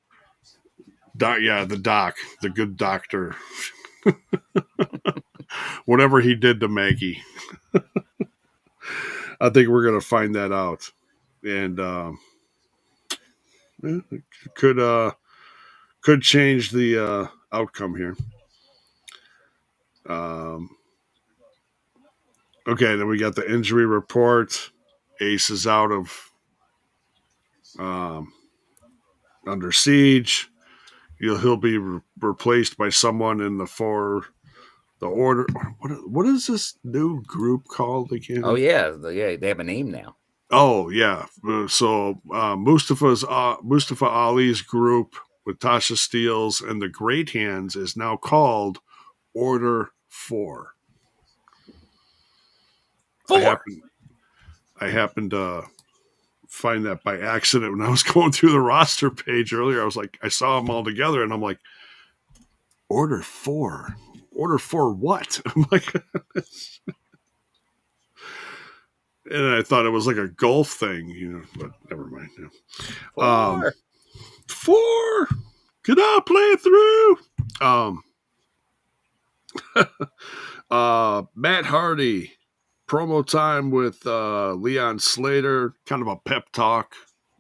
doc, the good doctor. Whatever he did to Maggie. I think we're going to find that out. And it could change the outcome here. Okay, then we got the injury report. Ace is out of Under Siege. He'll be replaced by someone in the Order. What is this new group called again? Oh yeah, they have a name now. Oh yeah, so Mustafa Ali's group with Tasha Steeles and the Great Hands is now called Order 4. I happened to find that by accident when I was going through the roster page earlier. I was like, I saw them all together, and I'm like, Order 4? Order 4 what? I'm like, and I thought it was like a golf thing, but never mind. Yeah. 4. Can I play through? Matt Hardy promo time with Leon Slater, kind of a pep talk,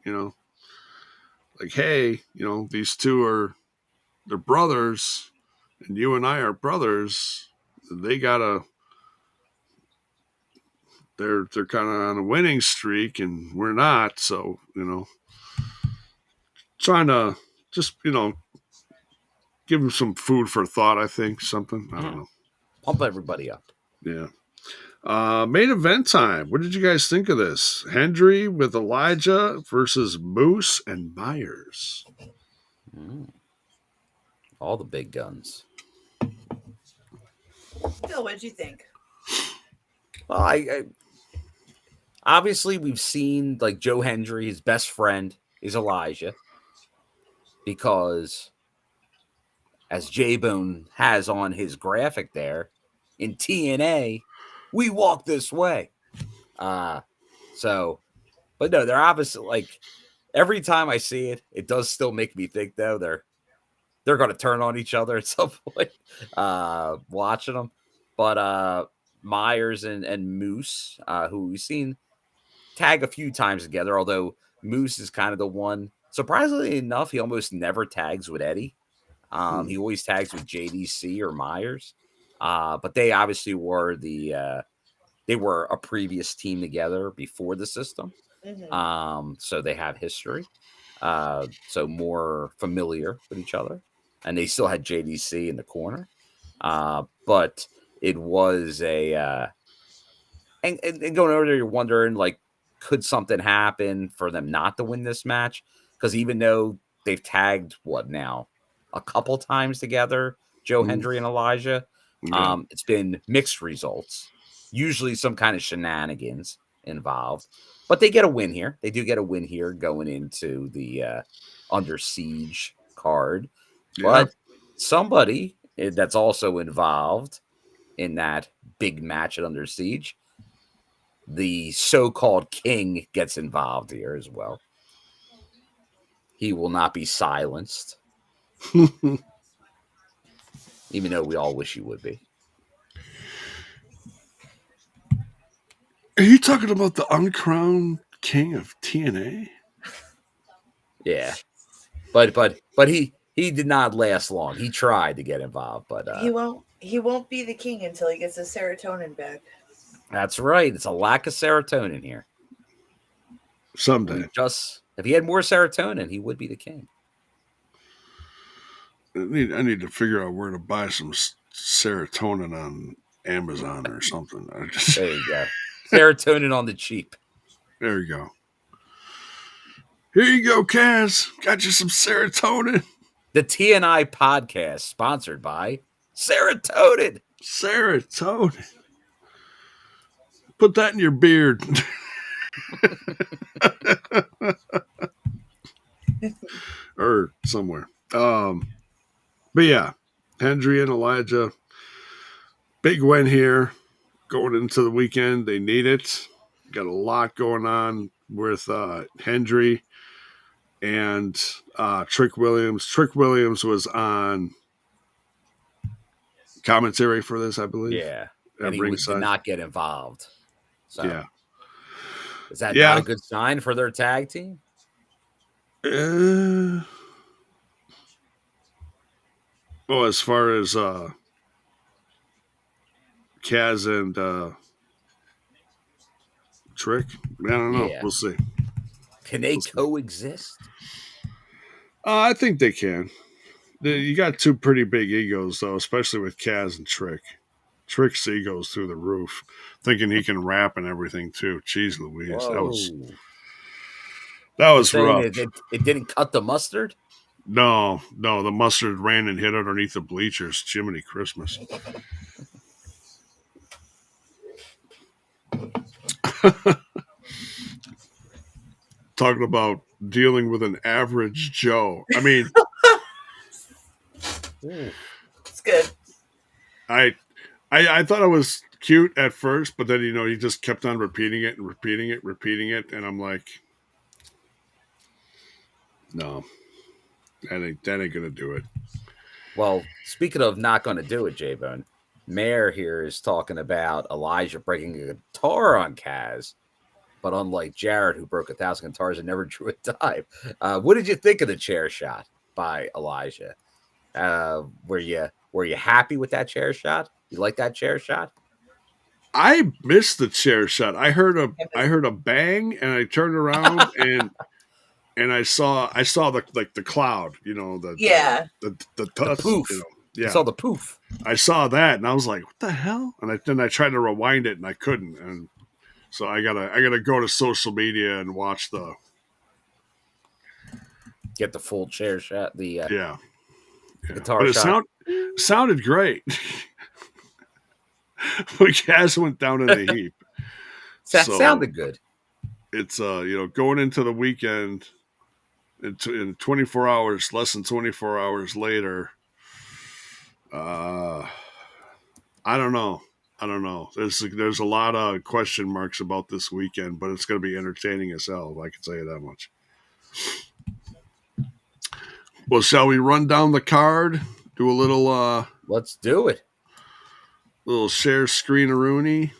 like, hey, these two they're brothers, and you and I are brothers. They're kind of on a winning streak, and we're not. So, trying to just, give them some food for thought, I think, something. I don't know. Pump everybody up. Yeah. Main event time. What did you guys think of this? Hendry with Elijah versus Moose and Myers. All the big guns. Phil, what did you think? Well, I obviously we've seen like Joe Hendry, his best friend is Elijah, because as J-Bone has on his graphic there, in TNA, we walk this way. But no, they're obviously like every time I see it, it does still make me think though they're going to turn on each other at some point. Watching them, but Myers and Moose, who we've seen tag a few times together, although Moose is kind of the one. Surprisingly enough, he almost never tags with Eddie. He always tags with JDC or Myers. But they obviously were they were a previous team together before the system. Mm-hmm. So they have history. So more familiar with each other. And they still had JDC in the corner. But it was and going over there, you're wondering, like, could something happen for them not to win this match? Because even though they've tagged, a couple times together, Joe Hendry and Elijah, it's been mixed results. Usually some kind of shenanigans involved. But they get a win here. They do get a win here going into the Under Siege card. Yeah. But somebody that's also involved in that big match at Under Siege, the so-called king, gets involved here as well. He will not be silenced. Even though we all wish he would be. Are you talking about the uncrowned king of TNA? Yeah. But he did not last long. He tried to get involved, but he won't be the king until he gets his serotonin back. That's right. It's a lack of serotonin here. Someday. If he had more serotonin, he would be the king. I need to figure out where to buy some serotonin on Amazon or something. There you go. Serotonin on the cheap. There you go. Here you go, Kaz. Got you some serotonin. The TNI podcast sponsored by Serotonin. Serotonin. Put that in your beard. Or somewhere. But yeah, Hendry and Elijah, big win here. Going into the weekend, they need it. Got a lot going on with Hendry and Trick Williams. Trick Williams was on commentary for this, I believe. Yeah, and he did not get involved. So, yeah. Is that not a good sign for their tag team? Well, as far as Kaz and Trick, I don't know. Yeah. We'll see. Can they coexist? I think they can. You got two pretty big egos, though, especially with Kaz and Trick. Trick's ego's through the roof, thinking he can rap and everything, too. Jeez Louise. Whoa. That was rough. It didn't cut the mustard? No, the mustard ran and hid underneath the bleachers. Jiminy Christmas. Talking about dealing with an average Joe. I mean, it's good. I thought it was cute at first, but then he just kept on repeating it, and I'm like, no, that ain't gonna do it. Well, speaking of not gonna do it, J-Bone, Mayor here is talking about Elijah breaking a guitar on Kaz, but unlike Jared, who broke 1,000 guitars and never drew a dime. What did you think of the chair shot by Elijah? Were you happy with that chair shot? You like that chair shot? I missed the chair shot. I heard a bang, and I turned around and I saw the cloud, the tusk, poof. Yeah. I saw the poof. I saw that, and I was like, "What the hell?" And then I tried to rewind it, and I couldn't. And so I gotta go to social media and watch get the full chair shot. The guitar but shot. It sounded great. But Kaz went down in a heap. That sounded good. It's going into the weekend in 24 hours, less than 24 hours later. I don't know. There's a lot of question marks about this weekend, but it's going to be entertaining as hell. I can tell you that much. Well, shall we run down the card? Do a little. Let's do it. Little share screen-a-rooney.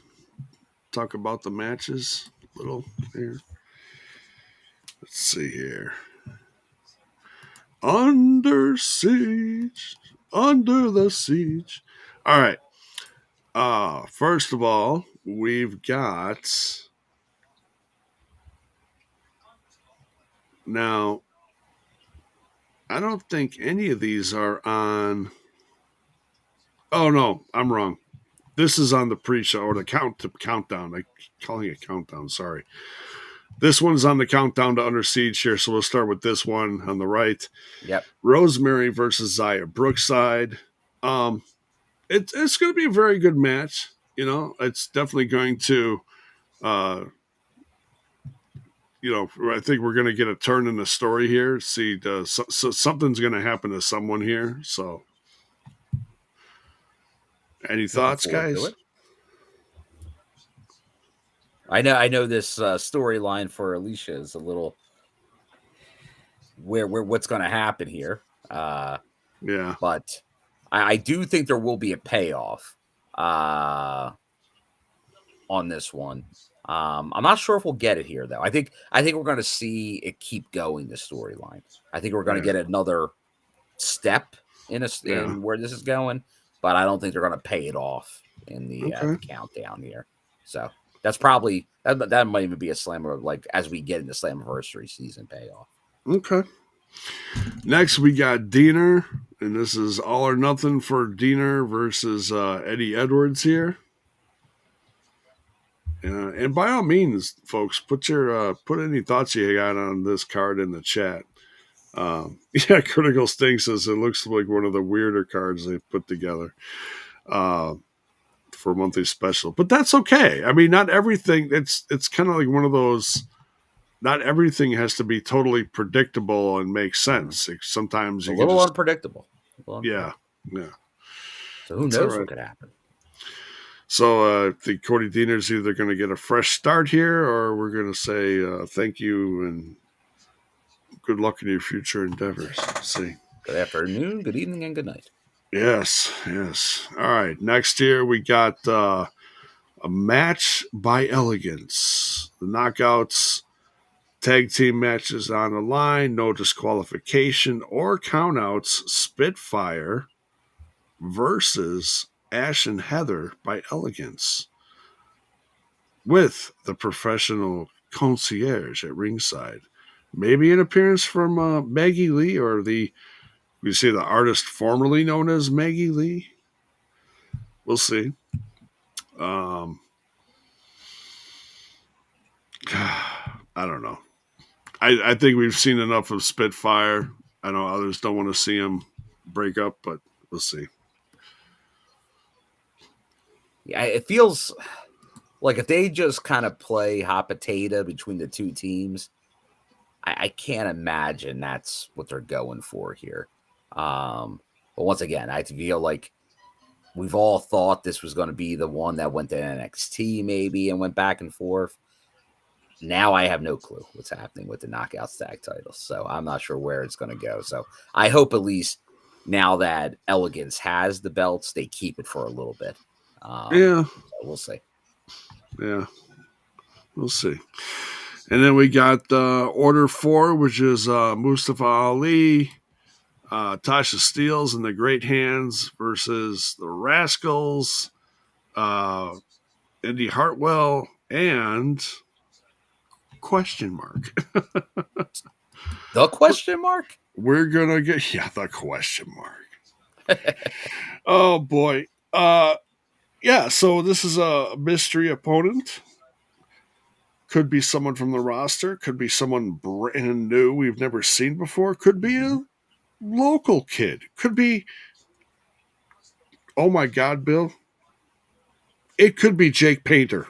Talk about the matches. Little here. Let's see here. Under siege. Under the siege. All right. First of all, we've got. Now, I don't think any of these are on. Oh, no, I'm wrong. This is on the pre-show or the countdown. I'm calling it countdown. Sorry. This one's on the countdown to Under Siege here, so we'll start with this one on the right. Yep. Rosemary versus Zaya Brookside. It's going to be a very good match. It's definitely going to, I think we're going to get a turn in the story here. See, something's going to happen to someone here. So, any thoughts, guys? I know this storyline for Alisha is a little where what's going to happen here. Yeah, but I do think there will be a payoff on this one. I'm not sure if we'll get it here though. I think we're going to see it keep going. The storyline. I think we're going to get another step in where this is going, but I don't think they're going to pay it off in the countdown here. So. That's probably that might even be a Slammer as we get into Slammiversary season payoff. Okay. Next we got Diener, and this is all or nothing for Diener versus Eddie Edwards here. And by all means, folks, put any thoughts you got on this card in the chat. Critical Sting says it looks like one of the weirder cards they put together. For a monthly special, but that's okay. I mean, not everything. It's kind of like one of those. Not everything has to be totally predictable and make sense. Sometimes a little unpredictable. Yeah. So who knows what could happen? So I think Cody Diener's either going to get a fresh start here, or we're going to say thank you and good luck in your future endeavors. Let's see. Good afternoon, good evening, and good night. Yes. All right. Next here, we got a match by Elegance. The Knockouts tag team matches on the line. No disqualification or countouts. Spitfire versus Ash and Heather by Elegance. With the professional concierge at ringside. Maybe an appearance from Maggie Lee or we see the artist formerly known as Maggie Lee. We'll see. I don't know. I think we've seen enough of Spitfire. I know others don't want to see him break up, but we'll see. Yeah, it feels like if they just kind of play hot potato between the two teams, I can't imagine that's what they're going for here. But once again, I feel like we've all thought this was going to be the one that went to NXT maybe and went back and forth. Now I have no clue what's happening with the Knockouts tag titles, so I'm not sure where it's going to go. So I hope at least now that Elegance has the belts, they keep it for a little bit. So we'll see. Yeah, we'll see. And then we got Order 4, which is Mustafa Ali, Tasha Steeles and the Great Hands versus the Rascals, Indy Hartwell, and question mark. The question mark? We're gonna get the question mark. Oh boy. Yeah, so this is a mystery opponent. Could be someone from the roster, could be someone brand new we've never seen before, could be a local kid, could be, oh my god, Bill, it could be Jake Painter.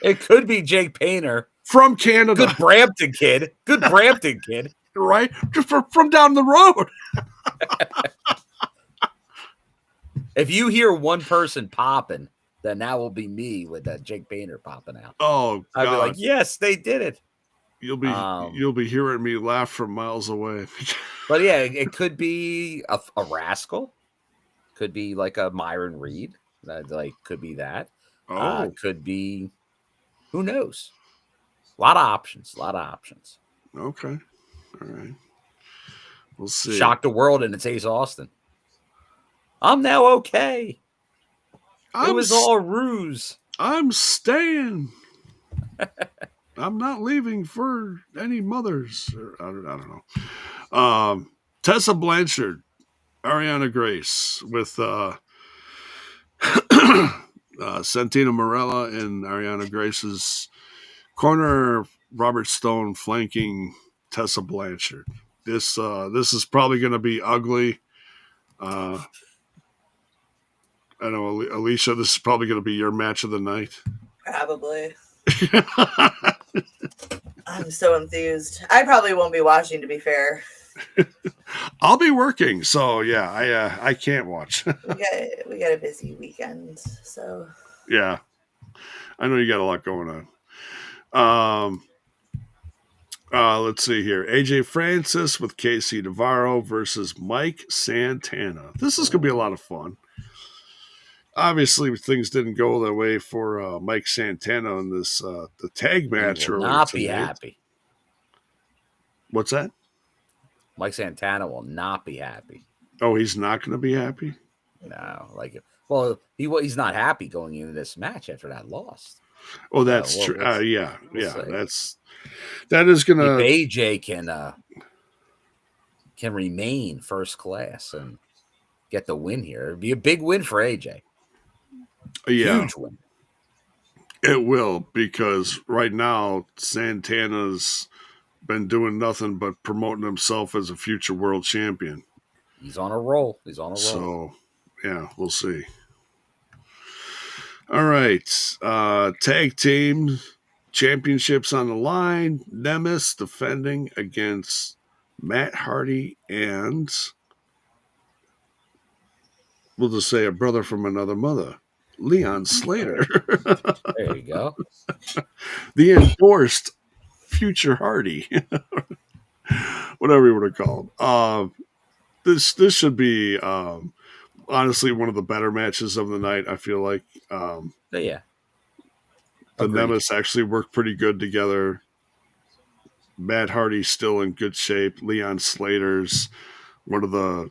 It could be Jake Painter. From Canada. Good Brampton kid. Good Brampton kid. Right? Just from down the road. If you hear one person popping, then that will be me with that Jake Painter popping out. Oh, I'd be like, yes, they did it. You'll be hearing me laugh from miles away. But yeah, it could be a rascal. Could be like a Myron Reed. Could be that. Oh. Could be, who knows? A lot of options. Okay. All right. We'll see. Shock the world, and it's Ace Austin. I'm now okay. It was all a ruse. I'm staying. I'm not leaving for any mothers. I don't know. Tessa Blanchard, Ariana Grace with Santana Marella in Ariana Grace's corner. Robert Stone flanking Tessa Blanchard. This is probably going to be ugly. I know, Alisha, this is probably going to be your match of the night. Probably. I'm so enthused. I probably won't be watching, to be fair. I'll be working, so yeah, I can't watch. we got a busy weekend, so yeah, I know you got a lot going on. Let's see here. AJ Francis with KC Navarro versus Mike Santana. This is going to be a lot of fun. Obviously, things didn't go their way for Mike Santana in this the tag match. He will not be happy. What's that? Mike Santana will not be happy. Oh, he's not going to be happy? No, he's not happy going into this match after that loss. Oh, that's true. Yeah, that is going to. If AJ can remain first class and get the win here, it'd be a big win for AJ. Yeah, huge win. It will, because right now Santana's been doing nothing but promoting himself as a future world champion. He's on a roll. So, yeah, we'll see. All right. Tag team championships on the line. Nemesis defending against Matt Hardy and, we'll just say, a brother from another mother, Leon Slater. There you go. The enforced future Hardy. Whatever you want to call it. This should be honestly one of the better matches of the night, I feel like. Yeah. The Nemesis actually worked pretty good together. Matt Hardy's still in good shape. Leon Slater's one of the,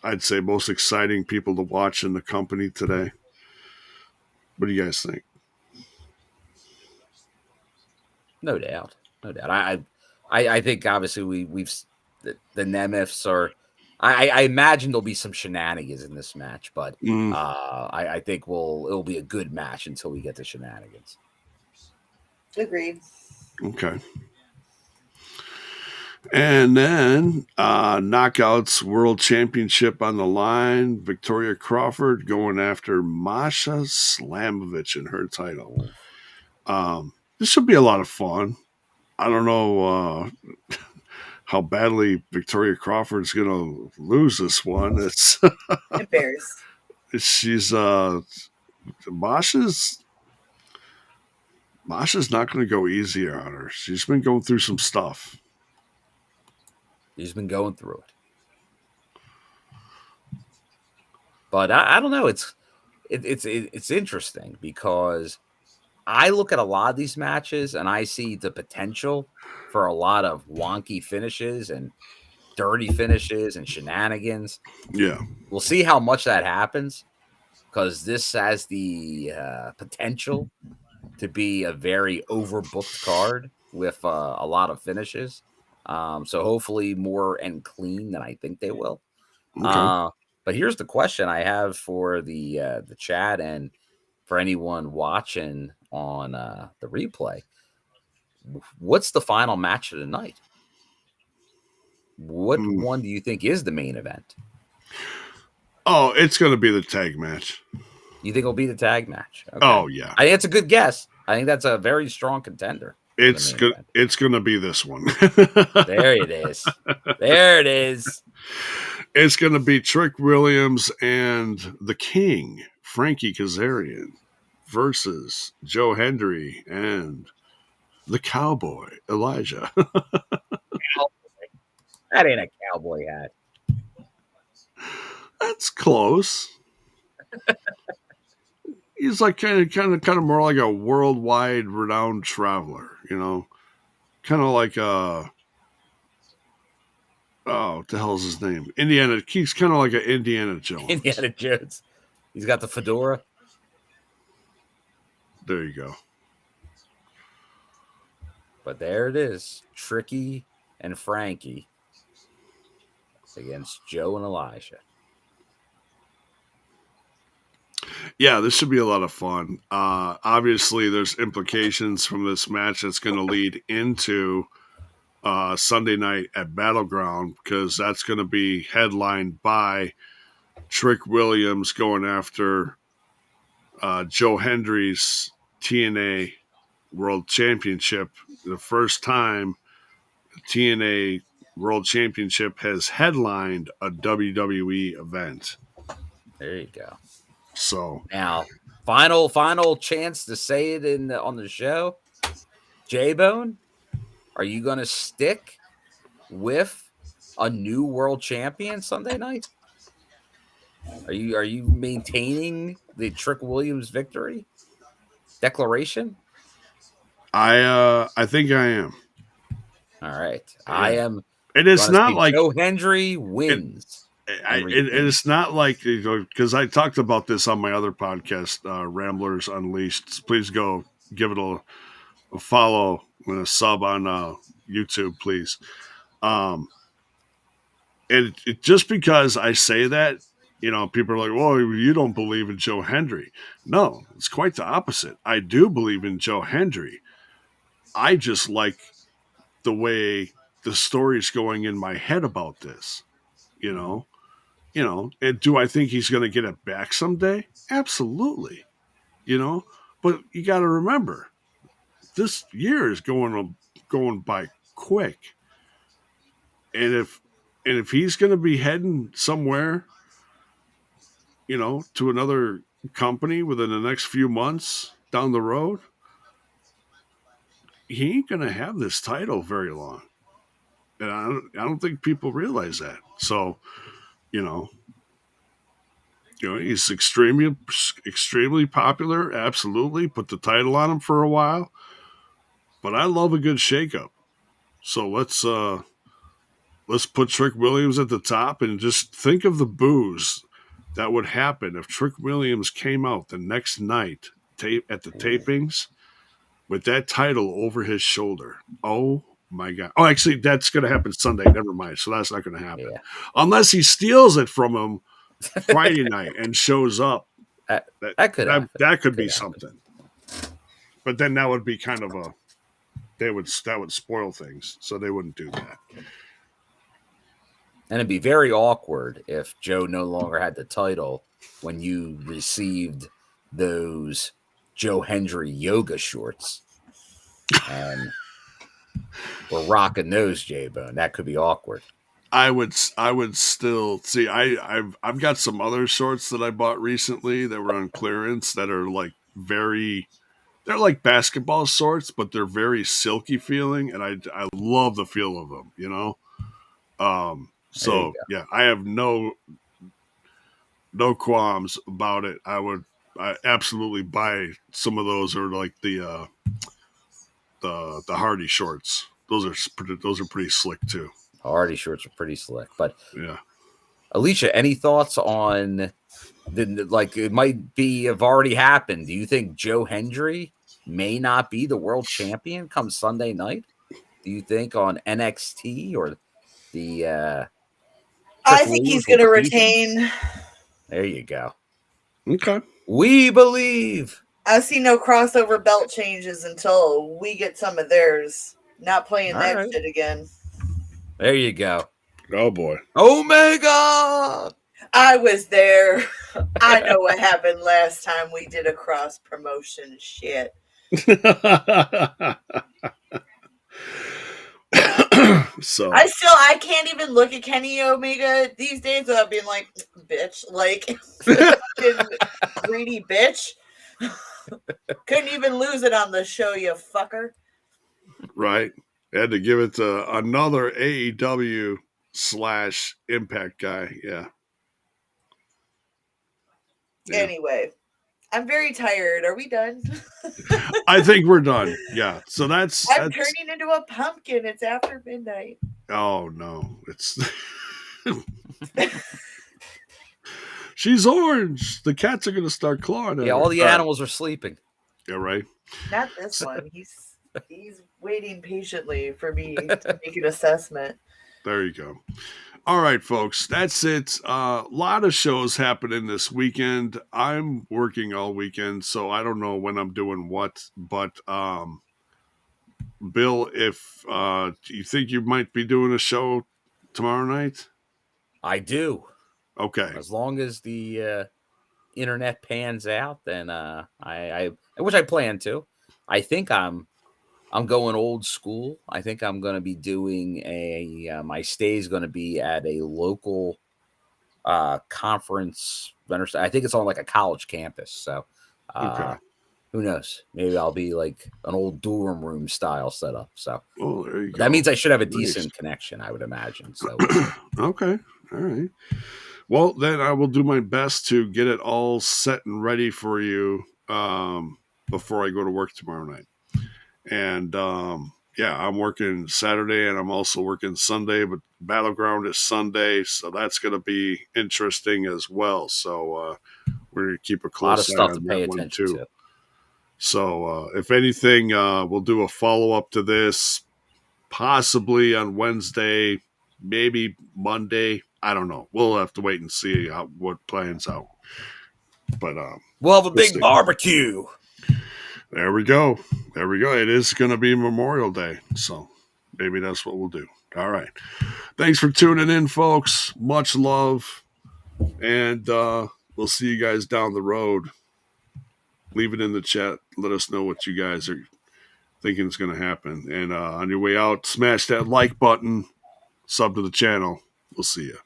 I'd say, most exciting people to watch in the company today. What do you guys think? No doubt. I think obviously we've the Nemesis are. I imagine there'll be some shenanigans in this match, but I think it'll be a good match until we get to shenanigans. Agreed. Okay. And then Knockouts World Championship on the line. Victoria Crawford going after Masha Slamovich in her title. This should be a lot of fun. I don't know how badly Victoria Crawford's going to lose this one. It's embarrassed. She's Masha's not going to go easier on her. She's been going through some stuff. He's been going through it. But I don't know. It's interesting because I look at a lot of these matches and I see the potential for a lot of wonky finishes and dirty finishes and shenanigans. Yeah. We'll see how much that happens, because this has the potential to be a very overbooked card with a lot of finishes. So hopefully more and clean than I think they will. Okay. But here's the question I have for the chat and for anyone watching on the replay. What's the final match of the night? What one do you think is the main event? Oh, it's going to be the tag match. You think it'll be the tag match? Okay. Oh, yeah. I think it's a good guess. I think that's a very strong contender. It's good. It's going to be this one. There it is. There it is. It's going to be Trick Williams and the King, Frankie Kazarian, versus Joe Hendry and the Cowboy, Elijah. That ain't a cowboy hat. That's close. He's like kind of more like a worldwide renowned traveler, you know, kind of like what the hell's his name? Indiana. He's kind of like an Indiana Jones. Indiana Jones. He's got the fedora. There you go. But there it is, Tricky and Frankie against Joe and Elijah. Yeah, this should be a lot of fun. Obviously, there's implications from this match that's going to lead into Sunday night at Battleground, because that's going to be headlined by Trick Williams going after Joe Hendry's TNA World Championship. The first time TNA World Championship has headlined a WWE event. There you go. So now, final chance to say it on the show. J-Bone, are you going to stick with a new world champion Sunday night? Are you maintaining the Trick Williams victory declaration? I think I am. All right, yeah. I am. And it's not like Joe Hendry wins. It's not like, because I talked about this on my other podcast, Ramblers Unleashed. Please go give it a follow and a sub on YouTube, please. And just because I say that, people are like, well, you don't believe in Joe Hendry. No, it's quite the opposite. I do believe in Joe Hendry. I just like the way the story's going in my head about this, and do I think he's going to get it back someday? Absolutely. But you got to remember, this year is going by quick. And if he's going to be heading somewhere, to another company within the next few months down the road, he ain't going to have this title very long. And I don't think people realize that. So, he's extremely popular. Absolutely. Put the title on him for a while. But I love a good shakeup. So let's put Trick Williams at the top and just think of the boos that would happen if Trick Williams came out the next night at the tapings with that title over his shoulder. Oh my God. Oh, actually, that's going to happen Sunday. Never mind. So that's not going to happen. Yeah. Unless he steals it from him Friday night and shows up. That could happen. That could be something. But then that would be kind of that would spoil things. So they wouldn't do that. And it'd be very awkward if Joe no longer had the title when you received those Joe Hendry yoga shorts and we're rocking those, J-Bone. That could be awkward. I would still see. I've got some other shorts that I bought recently that were on clearance that are like they're like basketball shorts, but they're very silky feeling, and I love the feel of them. So yeah, I have no qualms about it. I would I absolutely buy some of those, or like the Hardy shorts. Those are pretty slick too. Hardy shorts are pretty slick. But Yeah. Alisha, any thoughts on like it might have already happened? Do you think Joe Hendry may not be the world champion come Sunday night? Do you think on NXT or the I Triple think H he's will going to defeat him? retain. There you go. Okay. We believe. I see no crossover belt changes until we get some of theirs. Not playing All that right. shit again. There you go. Oh boy. Omega. I was there. I know what happened last time we did a cross promotion shit. So I can't even look at Kenny Omega these days without being like, bitch, like fucking greedy bitch. Couldn't even lose it on the show, you fucker. right, had to give it to another AEW / Impact guy. Yeah. Anyway, I'm very tired. Are we done? I think we're done. Yeah. So that's turning into a pumpkin. It's after midnight. Oh no, it's she's orange. The cats are gonna start clawing at her. All the animals are sleeping. Yeah, right. Not this one. He's waiting patiently for me to make an assessment. There you go. All right, folks, that's it. A lot of shows happening this weekend. I'm working all weekend, so I don't know when I'm doing what. But Bill, if you think you might be doing a show tomorrow night, I do. Okay. As long as the internet pans out, then which I plan to. I think I'm going old school. I think I'm going to be doing my stay is going to be at a local conference. I think it's on like a college campus. So who knows? Maybe I'll be like an old dorm room style setup. So there you go. That means I should have a decent connection, I would imagine. So okay. All right. Well, then I will do my best to get it all set and ready for you before I go to work tomorrow night. And I'm working Saturday and I'm also working Sunday, but Battleground is Sunday, so that's going to be interesting as well. So we're going to keep a close eye on that one too. To. So if anything, we'll do a follow-up to this possibly on Wednesday, maybe Monday. I don't know. We'll have to wait and see what plans out. But we'll have a big barbecue. There we go. It is going to be Memorial Day, so maybe that's what we'll do. All right. Thanks for tuning in, folks. Much love, and we'll see you guys down the road. Leave it in the chat. Let us know what you guys are thinking is going to happen. And on your way out, smash that like button, sub to the channel. We'll see you.